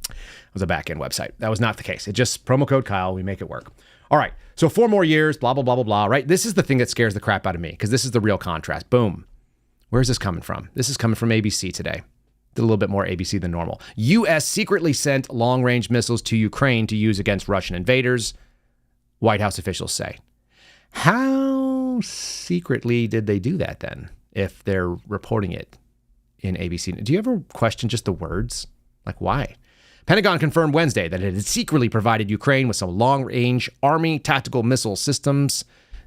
It was a back-end website. That was not the case. It just promo code Kyle. We make it work. All right. So 4 more years, blah, blah, blah, blah, blah, right? This is the thing that scares the crap out of me because this is the real contrast. Boom. Where's this coming from? This is coming from ABC today. Did a little bit more ABC than normal. U.S. secretly sent long-range missiles to Ukraine to use against Russian invaders, White House officials say. How secretly did they do that then, if they're reporting it in ABC? Do you ever question just the words? Like, why? Pentagon confirmed Wednesday that it had secretly provided Ukraine with some long-range Army tactical missile systems.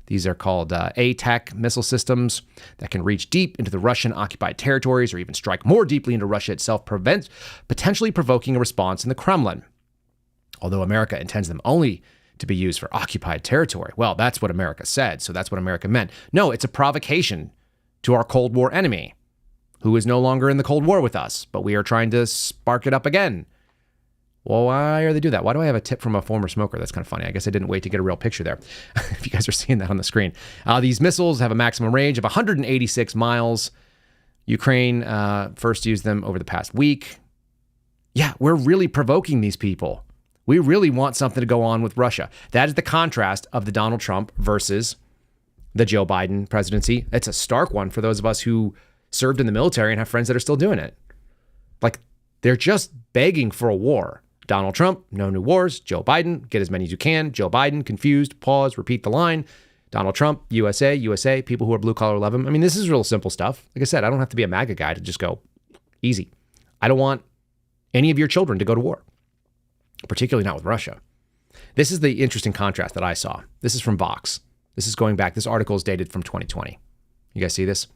These are called ATAC missile systems that can reach deep into the Russian-occupied territories or even strike more deeply into Russia itself, potentially provoking a response in the Kremlin. Although America intends them only to be used for occupied territory. Well, that's what America said, so that's what America meant. No, it's a provocation to our Cold War enemy, who is no longer in the Cold War with us, but we are trying to spark it up again. Well, why are they do that? Why do I have a tip from a former smoker? That's kind of funny. I guess I didn't wait to get a real picture there. If you guys are seeing that on the screen. These missiles have a maximum range of 186 miles. Ukraine first used them over the past week. Yeah, we're really provoking these people. We really want something to go on with Russia. That is the contrast of the Donald Trump versus the Joe Biden presidency. It's a stark one for those of us who served in the military and have friends that are still doing it. Like, they're just begging for a war. Donald Trump, no new wars. Joe Biden, get as many as you can. Joe Biden, confused, pause, repeat the line. Donald Trump, USA, USA, people who are blue collar love him. I mean, this is real simple stuff. Like I said, I don't have to be a MAGA guy to just go easy. I don't want any of your children to go to war, particularly not with Russia. This is the interesting contrast that I saw. This is from Vox. This is going back. This article is dated from 2020. You guys see this?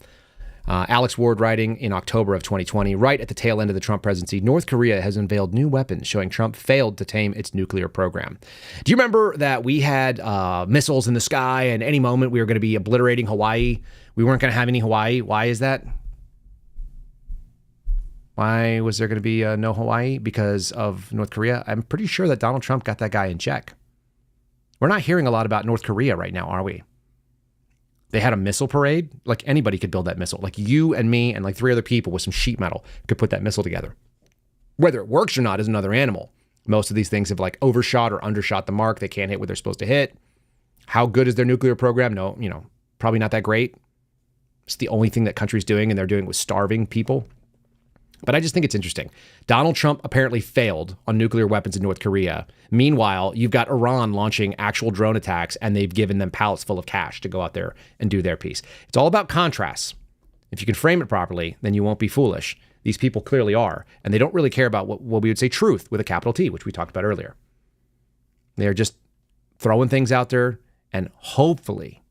Alex Ward writing in October of 2020, right at the tail end of the Trump presidency, North Korea has unveiled new weapons showing Trump failed to tame its nuclear program. Do you remember that we had missiles in the sky and any moment we were going to be obliterating Hawaii? We weren't going to have any Hawaii. Why is that? Why was there going to be no Hawaii? Because of North Korea? I'm pretty sure that Donald Trump got that guy in check. We're not hearing a lot about North Korea right now, are we? They had a missile parade. Like, anybody could build that missile. Like, you and me and like 3 other people with some sheet metal could put that missile together. Whether it works or not is another animal. Most of these things have like overshot or undershot the mark. They can't hit what they're supposed to hit. How good is their nuclear program? No, probably not that great. It's the only thing that country's doing, and they're doing with starving people. But I just think it's interesting. Donald Trump apparently failed on nuclear weapons in North Korea. Meanwhile, you've got Iran launching actual drone attacks, and they've given them pallets full of cash to go out there and do their piece. It's all about contrasts. If you can frame it properly, then you won't be foolish. These people clearly are, and they don't really care about what we would say truth with a capital T, which we talked about earlier. They're just throwing things out there, and hopefully,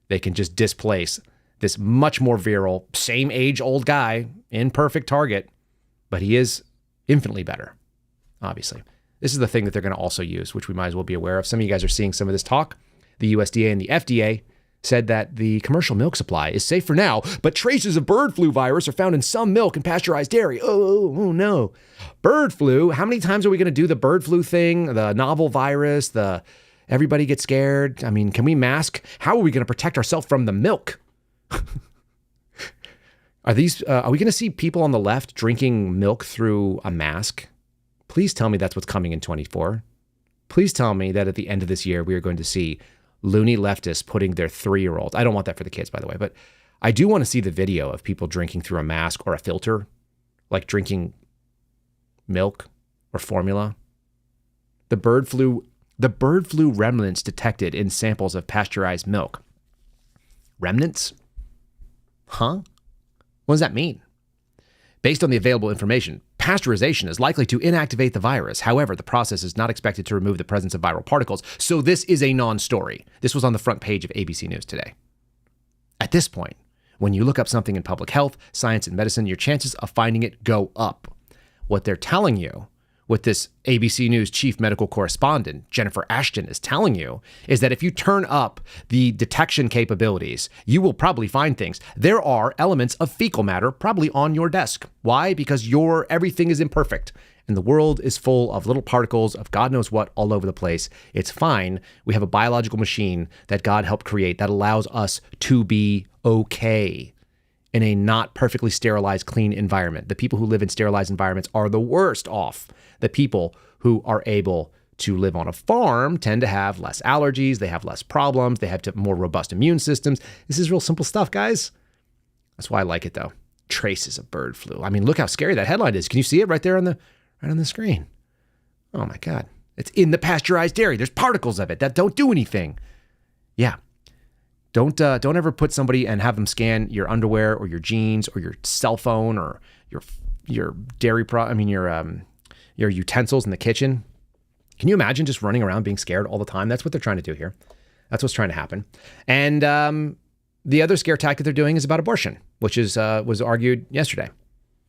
they can just displace this much more virile, same age old guy, imperfect target, but he is infinitely better, obviously. This is the thing that they're going to also use, which we might as well be aware of. Some of you guys are seeing some of this talk. The USDA and the FDA said that the commercial milk supply is safe for now, but traces of bird flu virus are found in some milk and pasteurized dairy. Oh no. Bird flu, how many times are we going to do the bird flu thing, the novel virus, the everybody gets scared? I mean, can we mask? How are we going to protect ourselves from the milk? Are we going to see people on the left drinking milk through a mask? Please tell me that's what's coming in 24. Please tell me that at the end of this year, we are going to see loony leftists putting their 3-year-olds. I don't want that for the kids, by the way, but I do want to see the video of people drinking through a mask or a filter, like drinking milk or formula. The bird flu remnants detected in samples of pasteurized milk. Remnants? Huh? What does that mean? Based on the available information, pasteurization is likely to inactivate the virus. However, the process is not expected to remove the presence of viral particles. So this is a non-story. This was on the front page of ABC News today. At this point, when you look up something in public health, science, and medicine, your chances of finding it go up. What they're telling you, what this ABC News chief medical correspondent, Jennifer Ashton, is telling you is that if you turn up the detection capabilities, you will probably find things. There are elements of fecal matter probably on your desk. Why? Because everything is imperfect and the world is full of little particles of God knows what all over the place. It's fine. We have a biological machine that God helped create that allows us to be okay in a not perfectly sterilized, clean environment. The people who live in sterilized environments are the worst off. The people who are able to live on a farm tend to have less allergies, they have less problems, they have more robust immune systems. This is real simple stuff, guys. That's why I like it, though. Traces of bird flu. I mean, look how scary that headline is. Can you see it right there on the screen? Oh my God. It's in the pasteurized dairy. There's particles of it that don't do anything. Yeah. Don't ever put somebody and have them scan your underwear or your jeans or your cell phone or your dairy your utensils in the kitchen. Can you imagine just running around being scared all the time? That's what they're trying to do here. That's what's trying to happen. And the other scare tactic they're doing is about abortion, which was argued yesterday.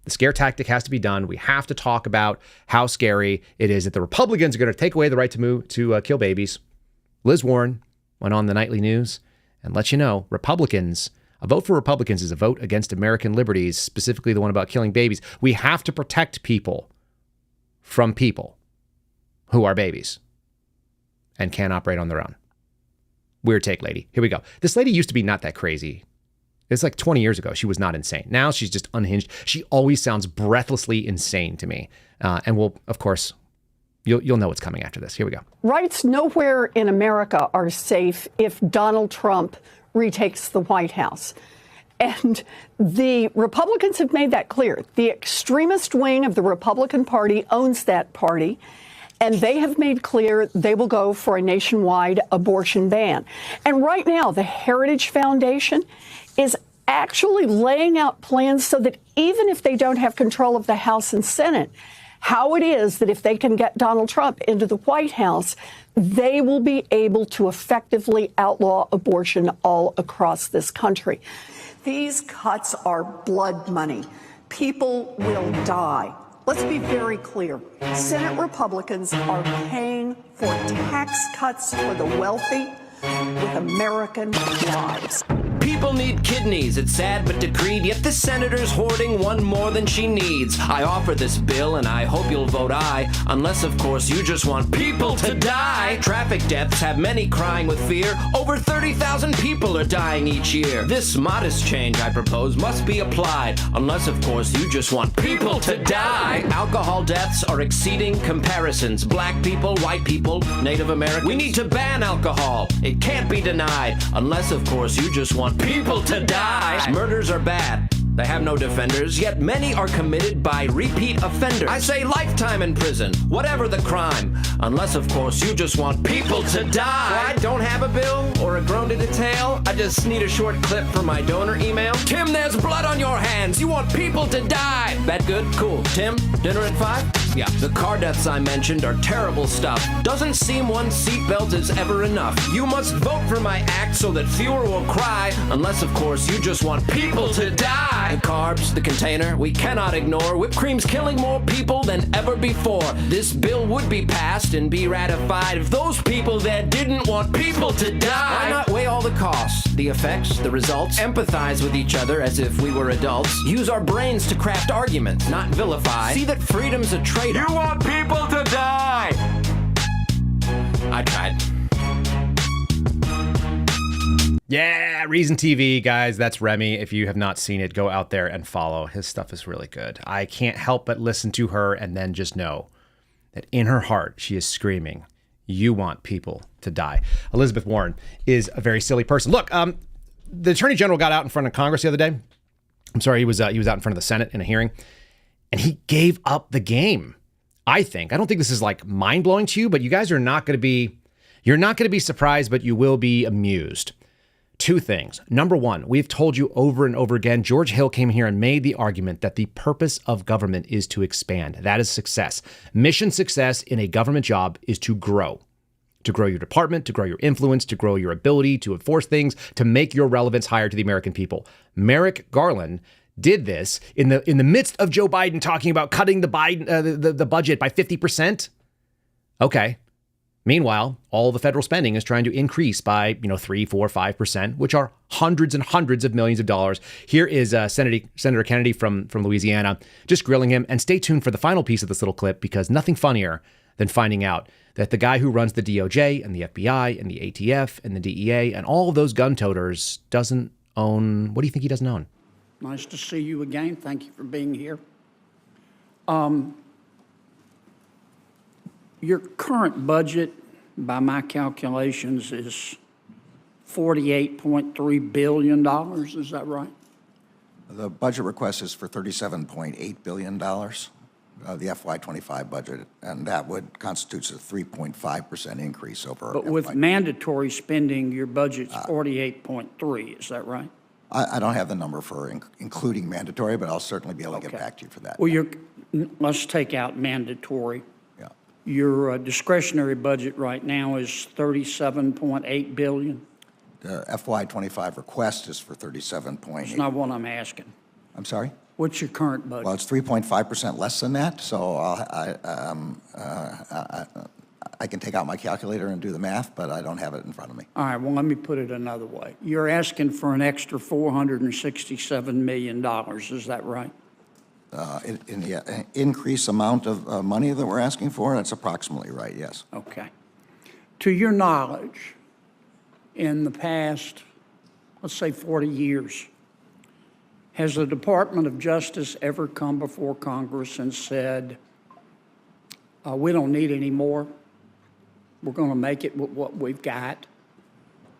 The scare tactic has to be done. We have to talk about how scary it is that the Republicans are going to take away the right to kill babies. Liz Warren went on the nightly news and let you know, a vote for Republicans is a vote against American liberties, specifically the one about killing babies. We have to protect people from people who are babies and can't operate on their own. Weird take, lady. Here we go. This lady used to be not that crazy. It's like 20 years ago. She was not insane. Now she's just unhinged. She always sounds breathlessly insane to me. And we'll, of course, you'll know what's coming after this. Here we go. Rights nowhere in America are safe if Donald Trump retakes the White House. And the Republicans have made that clear. The extremist wing of the Republican Party owns that party. And they have made clear they will go for a nationwide abortion ban. And right now, the Heritage Foundation is actually laying out plans so that even if they don't have control of the House and Senate, how it is that if they can get Donald Trump into the White House, they will be able to effectively outlaw abortion all across this country. These cuts are blood money. People will die. Let's be very clear. Senate Republicans are paying for tax cuts for the wealthy with American lives. People need kidneys, it's sad but decreed, yet this senator's hoarding one more than she needs. I offer this bill and I hope you'll vote aye, unless of course you just want people to die. Traffic deaths have many crying with fear. Over 30,000 people are dying each year. This modest change I propose must be applied, unless of course you just want people to die. Alcohol deaths are exceeding comparisons. Black people, white people, Native Americans. We need to ban alcohol. It can't be denied, unless of course you just want people to die. Murders are bad. They have no defenders, yet many are committed by repeat offenders. I say lifetime in prison, whatever the crime, unless of course you just want people to die. I don't have a bill or a groan to detail. I just need a short clip for my donor email. Tim, there's blood on your hands. You want people to die. That good? Cool. Tim, dinner at 5? Yeah. The car deaths I mentioned are terrible stuff. Doesn't seem one seatbelt is ever enough. You must vote for my act so that fewer will cry, unless of course you just want people to die. The carbs, the container, we cannot ignore. Whipped cream's killing more people than ever before. This bill would be passed and be ratified if those people there didn't want people to die. Why not weigh all the costs, the effects, the results, empathize with each other as if we were adults, use our brains to craft arguments, not vilify, see that freedom's a trade-off. You want people to die! I tried. Yeah, Reason TV, guys. That's Remy. If you have not seen it, go out there and follow. His stuff is really good. I can't help but listen to her and then just know that in her heart, she is screaming, you want people to die. Elizabeth Warren is a very silly person. Look, the Attorney General got out in front of Congress the other day. I'm sorry, he was out in front of the Senate in a hearing, and he gave up the game, I think. I don't think this is like mind-blowing to you, but you guys are not going to be, you're not going to be surprised, but you will be amused. Two things. Number one, we've told you over and over again, George Hill came here and made the argument that the purpose of government is to expand. That is success. Mission success in a government job is to grow your department, to grow your influence, to grow your ability to enforce things, to make your relevance higher to the American people. Merrick Garland did this in the midst of Joe Biden talking about cutting the budget by 50%. Okay. Meanwhile, all the federal spending is trying to increase by, 3, 4, 5%, which are hundreds and hundreds of millions of dollars. Here is Senator Kennedy from Louisiana, just grilling him. And stay tuned for the final piece of this little clip, because nothing funnier than finding out that the guy who runs the DOJ and the FBI and the ATF and the DEA and all of those gun toters doesn't own, what do you think he doesn't own? Nice to see you again. Thank you for being here. Your current budget, by my calculations, is $48.3 billion. Is that right? The budget request is for $37.8 billion, the FY25 budget, and that would constitute a 3.5% increase over. But with mandatory spending, your budget's 48.3. Is that right? I don't have the number for including mandatory, but I'll certainly be able to get back to you for that. Well, let's take out mandatory. Yeah. Your discretionary budget right now is $37.8 billion. The FY25 request is for 37.8. That's not what I'm asking. I'm sorry? What's your current budget? Well, it's 3.5% less than that, so I can take out my calculator and do the math, but I don't have it in front of me. All right, well, let me put it another way. You're asking for an extra $467 million, is that right? In the increased amount of money that we're asking for, that's approximately right, yes. Okay. To your knowledge, in the past, let's say 40 years, Has the Department of Justice ever come before Congress and said, we don't need any more? We're going to make it with what we've got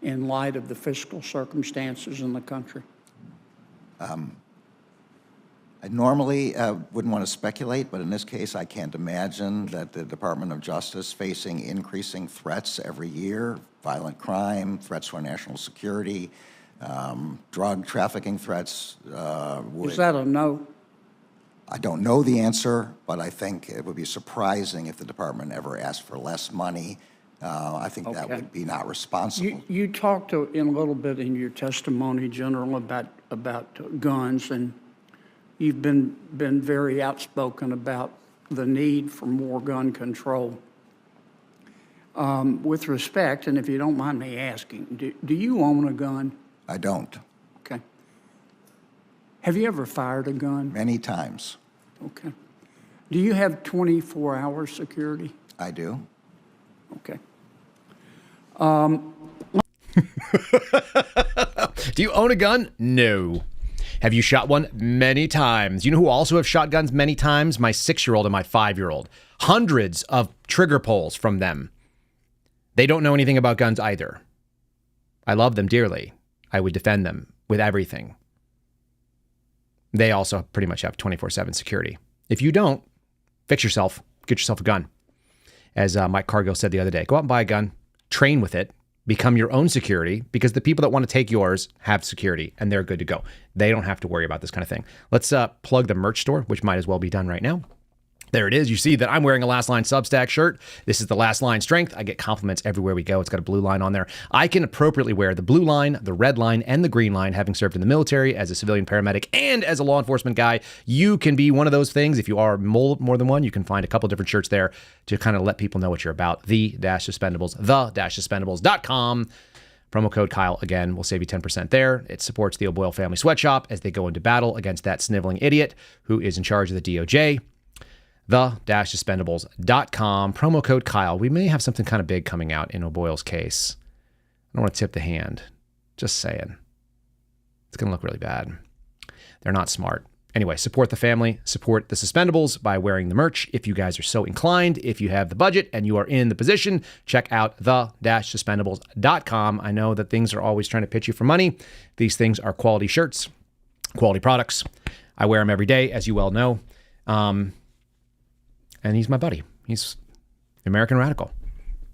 in light of the fiscal circumstances in the country? I normally wouldn't want to speculate, but in this case, I can't imagine that the Department of Justice, facing increasing threats every year, violent crime, threats to our national security, drug trafficking threats, Is that a no? I don't know the answer, but I think it would be surprising if the department ever asked for less money. I think that Okay. would be not responsible. You talked in a little bit in your testimony, General, about guns, and you've been very outspoken about the need for more gun control. With respect, and if you don't mind me asking, do you own a gun? I don't. Okay. Have you ever fired a gun? Many times. Okay. Do you have 24-hour security? I do. Okay. Do you own a gun? No. Have you shot one? Many times. You know who also have shot guns many times? My 6-year-old and my 5-year-old. Hundreds of trigger pulls from them. They don't know anything about guns either. I love them dearly. I would defend them with everything. They also pretty much have 24/7 security. If you don't, fix yourself. Get yourself a gun. As Mike Cargill said the other day, go out and buy a gun, train with it, become your own security, because the people that want to take yours have security and they're good to go. They don't have to worry about this kind of thing. Let's plug the merch store, which might as well be done right now. There it is. You see that I'm wearing a Last Line Substack shirt. This is the Last Line Strength. I get compliments everywhere we go. It's got a blue line on there. I can appropriately wear the blue line, the red line, and the green line, having served in the military as a civilian paramedic and as a law enforcement guy. You can be one of those things. If you are more than one, you can find a couple different shirts there to kind of let people know what you're about. The-Suspendables, the-suspendables.com. Promo code Kyle, again, will save you 10% there. It supports the O'Boyle family sweatshop as they go into battle against that sniveling idiot who is in charge of the DOJ. The-suspendables.com. Promo code Kyle. We may have something kind of big coming out in O'Boyle's case. I don't want to tip the hand. Just saying. It's going to look really bad. They're not smart. Anyway, support the family, support the Suspendables by wearing the merch. If you guys are so inclined, if you have the budget and you are in the position, check out the-suspendables.com. I know that things are always trying to pitch you for money. These things are quality shirts, quality products. I wear them every day, as you well know. And he's my buddy. He's the American radical.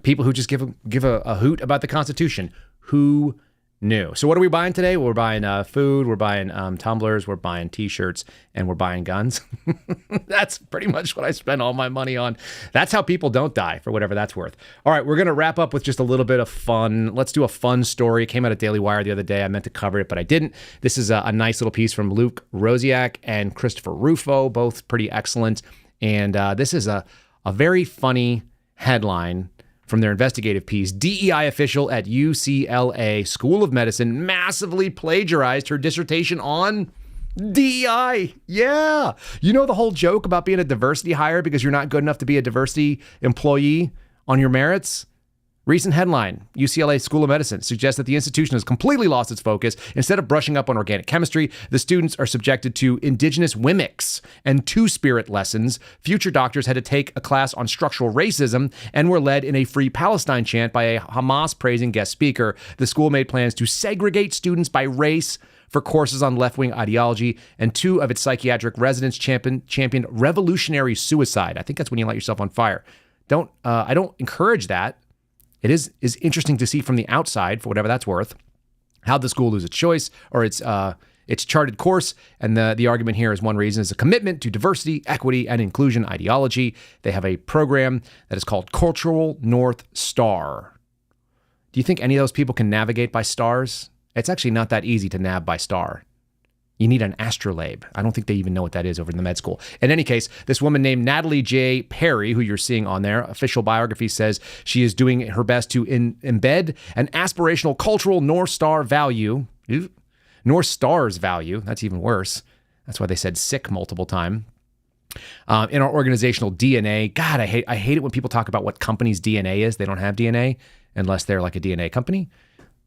People who just give a hoot about the Constitution. Who knew? So what are we buying today? We're buying food. We're buying tumblers. We're buying T-shirts. And we're buying guns. That's pretty much what I spend all my money on. That's how people don't die, for whatever that's worth. All right, we're going to wrap up with just a little bit of fun. Let's do a fun story. It came out of Daily Wire the other day. I meant to cover it, but I didn't. This is a nice little piece from Luke Rosiak and Christopher Rufo, both pretty excellent. And this is a very funny headline from their investigative piece. DEI official at UCLA School of Medicine massively plagiarized her dissertation on DEI. Yeah. You know the whole joke about being a diversity hire because you're not good enough to be a diversity employee on your merits? Recent headline, UCLA School of Medicine suggests that the institution has completely lost its focus. Instead of brushing up on organic chemistry, the students are subjected to indigenous wimics and two-spirit lessons. Future doctors had to take a class on structural racism and were led in a Free Palestine chant by a Hamas-praising guest speaker. The school made plans to segregate students by race for courses on left-wing ideology, and 2 of its psychiatric residents championed revolutionary suicide. I think that's when you light yourself on fire. I don't encourage that. It is interesting to see from the outside, for whatever that's worth, how the school loses its choice or its charted course. And the argument here is one reason is a commitment to diversity, equity, and inclusion ideology. They have a program that is called Cultural North Star. Do you think any of those people can navigate by stars? It's actually not that easy to nav by star. You need an astrolabe. I don't think they even know what that is over in the med school. In any case, this woman named Natalie J. Perry, who you're seeing on there, official biography says she is doing her best to embed an aspirational cultural North Star value. North Star's value. That's even worse. That's why they said sick multiple times. In our organizational DNA. God, I hate it when people talk about what company's DNA is. They don't have DNA unless they're like a DNA company.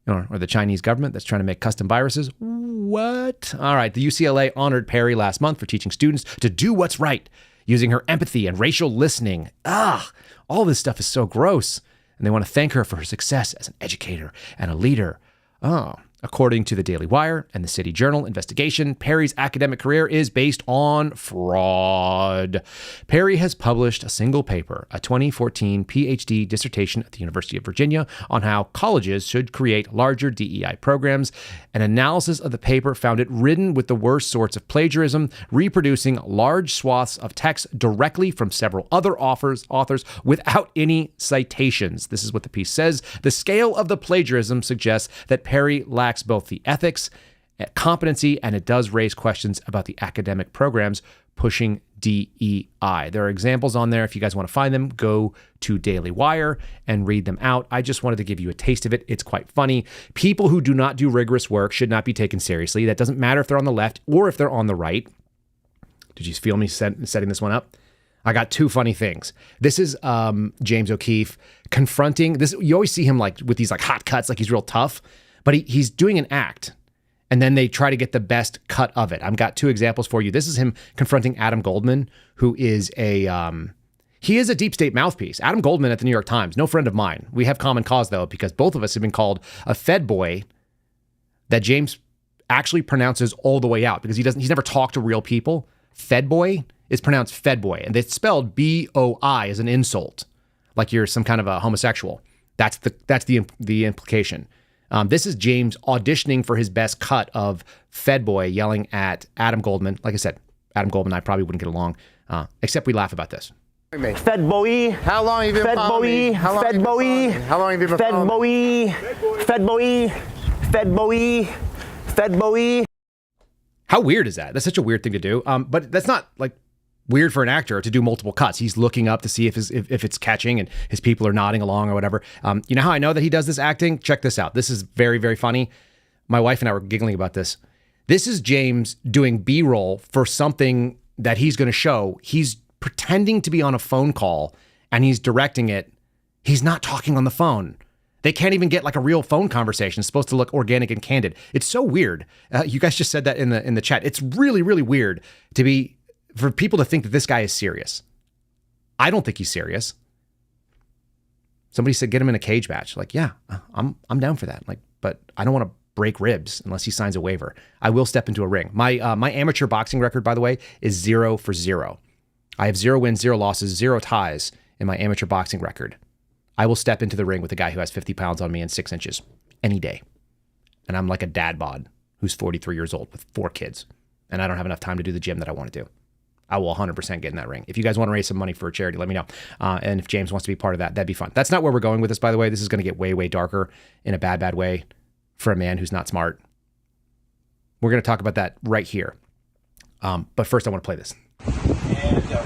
or the Chinese government that's trying to make custom viruses. What? All right. The UCLA honored Perry last month for teaching students to do what's right, using her empathy and racial listening. All this stuff is so gross. And they want to thank her for her success as an educator and a leader. According to the Daily Wire and the City Journal investigation, Perry's academic career is based on fraud. Perry has published a single paper, a 2014 PhD dissertation at the University of Virginia, on how colleges should create larger DEI programs. An analysis of the paper found it ridden with the worst sorts of plagiarism, reproducing large swaths of text directly from several other authors without any citations. This is what the piece says. The scale of the plagiarism suggests that Perry lacks both the ethics, competency, and it does raise questions about the academic programs pushing DEI. There are examples on there. If you guys want to find them, go to Daily Wire and read them out. I just wanted to give you a taste of it. It's quite funny. People who do not do rigorous work should not be taken seriously. That doesn't matter if they're on the left or if they're on the right. Did you feel me setting this one up? I got two funny things. This is James O'Keefe confronting this. You always see him like with these like hot cuts, like he's real tough. But he's doing an act, and then they try to get the best cut of it. I've got two examples for you. This is him confronting Adam Goldman, who is he is a deep state mouthpiece. Adam Goldman at the New York Times, no friend of mine. We have common cause, though, because both of us have been called a Fed boy that James actually pronounces all the way out because he's never talked to real people. Fed boy is pronounced Fed boy, and it's spelled B-O-I as an insult, like you're some kind of a homosexual. That's the implication. This is James auditioning for his best cut of Fed Boy yelling at Adam Goldman. Like I said, Adam Goldman and I probably wouldn't get along, except we laugh about this. Fed Boy. How long have you been following me? Fed Boy. How long have you been following me? Fed Boy. Fed Boy. Fed Boy. How weird is that? That's such a weird thing to do. But that's not like weird for an actor to do multiple cuts. He's looking up to see if it's catching and his people are nodding along or whatever. You know how I know that he does this acting? Check this out. This is very, very funny. My wife and I were giggling about this. This is James doing B-roll for something that he's going to show. He's pretending to be on a phone call and he's directing it. He's not talking on the phone. They can't even get like a real phone conversation. It's supposed to look organic and candid. It's so weird. You guys just said that in the chat. It's really, really weird for people to think that this guy is serious. I don't think he's serious. Somebody said, get him in a cage match. Like, yeah, I'm down for that. Like, but I don't want to break ribs unless he signs a waiver. I will step into a ring. My amateur boxing record, by the way, is 0-0. I have 0 wins, 0 losses, 0 ties in my amateur boxing record. I will step into the ring with a guy who has 50 pounds on me and 6 inches any day. And I'm like a dad bod who's 43 years old with 4 kids. And I don't have enough time to do the gym that I want to do. I will 100% get in that ring. If you guys want to raise some money for a charity, let me know. And if James wants to be part of that, that'd be fun. That's not where we're going with this, by the way. This is going to get way, way darker in a bad, bad way for a man who's not smart. We're going to talk about that right here. But first, I want to play this. And go.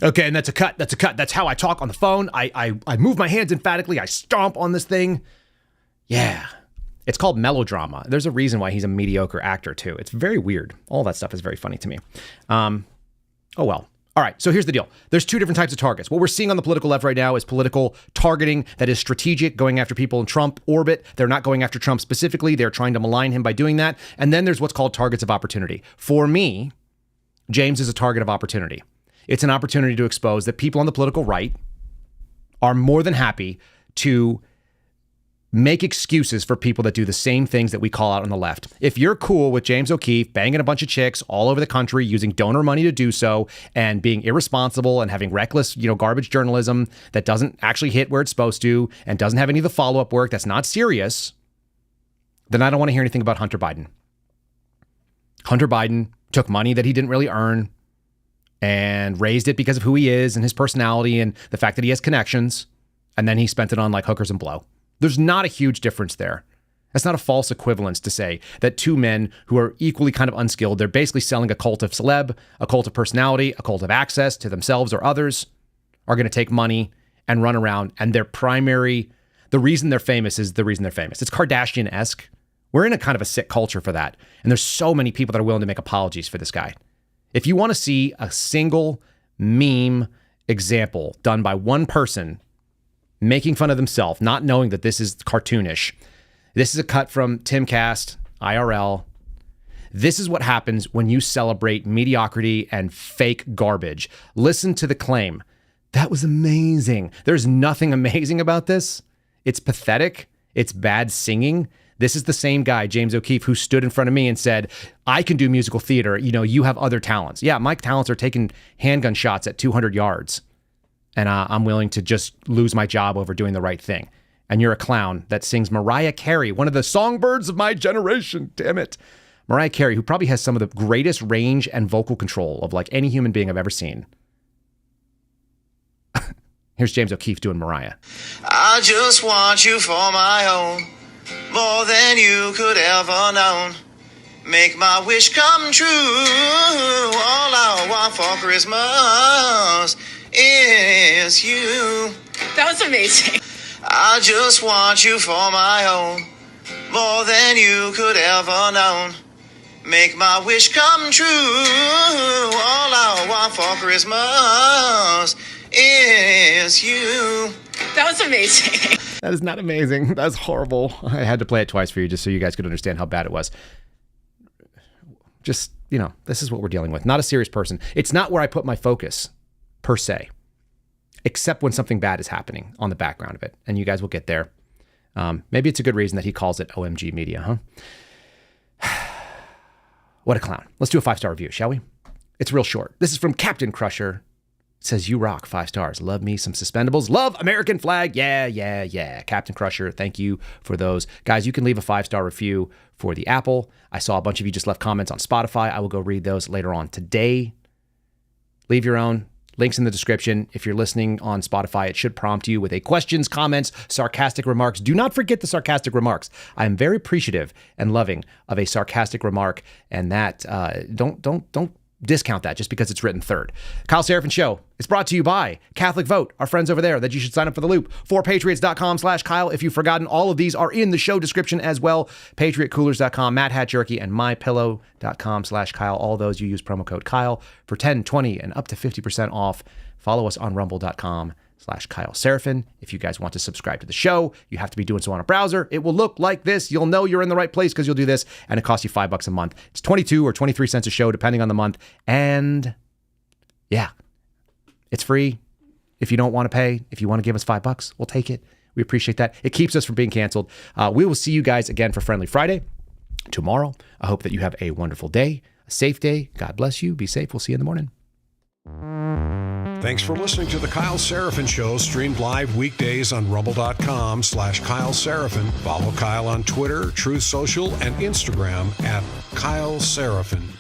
Okay, and that's a cut. That's a cut. That's how I talk on the phone. I move my hands emphatically. I stomp on this thing. Yeah. It's called melodrama. There's a reason why he's a mediocre actor, too. It's very weird. All that stuff is very funny to me. Oh, well. All right, so here's the deal. There's 2 different types of targets. What we're seeing on the political left right now is political targeting that is strategic, going after people in Trump orbit. They're not going after Trump specifically. They're trying to malign him by doing that. And then there's what's called targets of opportunity. For me, James is a target of opportunity. It's an opportunity to expose that people on the political right are more than happy to make excuses for people that do the same things that we call out on the left. If you're cool with James O'Keefe banging a bunch of chicks all over the country, using donor money to do so, and being irresponsible and having reckless, garbage journalism that doesn't actually hit where it's supposed to and doesn't have any of the follow-up work, that's not serious, then I don't want to hear anything about Hunter Biden. Hunter Biden took money that he didn't really earn and raised it because of who he is and his personality and the fact that he has connections. And then he spent it on like hookers and blow. There's not a huge difference there. That's not a false equivalence to say that two men who are equally kind of unskilled, they're basically selling a cult of celeb, a cult of personality, a cult of access to themselves or others, are going to take money and run around. And the reason they're famous is the reason they're famous. It's Kardashian-esque. We're in a kind of a sick culture for that. And there's so many people that are willing to make apologies for this guy. If you want to see a single meme example done by one person making fun of themselves, not knowing that this is cartoonish, this is a cut from Timcast, IRL. This is what happens when you celebrate mediocrity and fake garbage. Listen to the claim. That was amazing. There's nothing amazing about this. It's pathetic. It's bad singing. This is the same guy, James O'Keefe, who stood in front of me and said, I can do musical theater. You know, you have other talents. Yeah, my talents are taking handgun shots at 200 yards. And I'm willing to just lose my job over doing the right thing. And you're a clown that sings Mariah Carey, one of the songbirds of my generation. Damn it. Mariah Carey, who probably has some of the greatest range and vocal control of like any human being I've ever seen. Here's James O'Keefe doing Mariah. I just want you for my own, more than you could ever known. Make my wish come true. All I want for Christmas is you. That was amazing. I just want you for my own, more than you could ever known. Make my wish come true. All I want for Christmas is you. That was amazing. That is not amazing. That's horrible. I had to play it twice for you just so you guys could understand how bad it was. Just, you know, this is what we're dealing with. Not a serious person. It's not where I put my focus, per se, except when something bad is happening on the background of it. And you guys will get there. Maybe it's a good reason that he calls it OMG Media, huh? What a clown. Let's do a 5-star review, shall we? It's real short. This is from Captain Crusher. It says, you rock, 5 stars. Love me some Suspendables. Love American flag. Yeah. Captain Crusher, thank you for those. Guys, you can leave a 5-star review for the Apple. I saw a bunch of you just left comments on Spotify. I will go read those later on today. Leave your own. Links in the description. If you're listening on Spotify, it should prompt you with a questions, comments, sarcastic remarks. Do not forget the sarcastic remarks. I am very appreciative and loving of a sarcastic remark, and that don't discount that just because it's written third. Kyle Seraphin Show is brought to you by Catholic Vote, our friends over there that you should sign up for the loop. 4patriots.com/Kyle. If you've forgotten, all of these are in the show description as well. PatriotCoolers.com, Matt Hat Jerky, and MyPillow.com/Kyle. All those you use promo code Kyle for 10, 20, and up to 50% off. Follow us on Rumble.com/Kyle Seraphin. If you guys want to subscribe to the show, you have to be doing so on a browser. It will look like this. You'll know you're in the right place because you'll do this, and it costs you $5 a month. It's 22 or 23 cents a show, depending on the month. And yeah, it's free. If you don't want to pay, if you want to give us $5, we'll take it. We appreciate that. It keeps us from being canceled. We will see you guys again for Friendly Friday tomorrow. I hope that you have a wonderful day, a safe day. God bless you. Be safe. We'll see you in the morning. Thanks for listening to the Kyle Seraphin Show, streamed live weekdays on rumble.com/Kyle Seraphin. Follow Kyle on Twitter, Truth Social, and Instagram at Kyle Seraphin.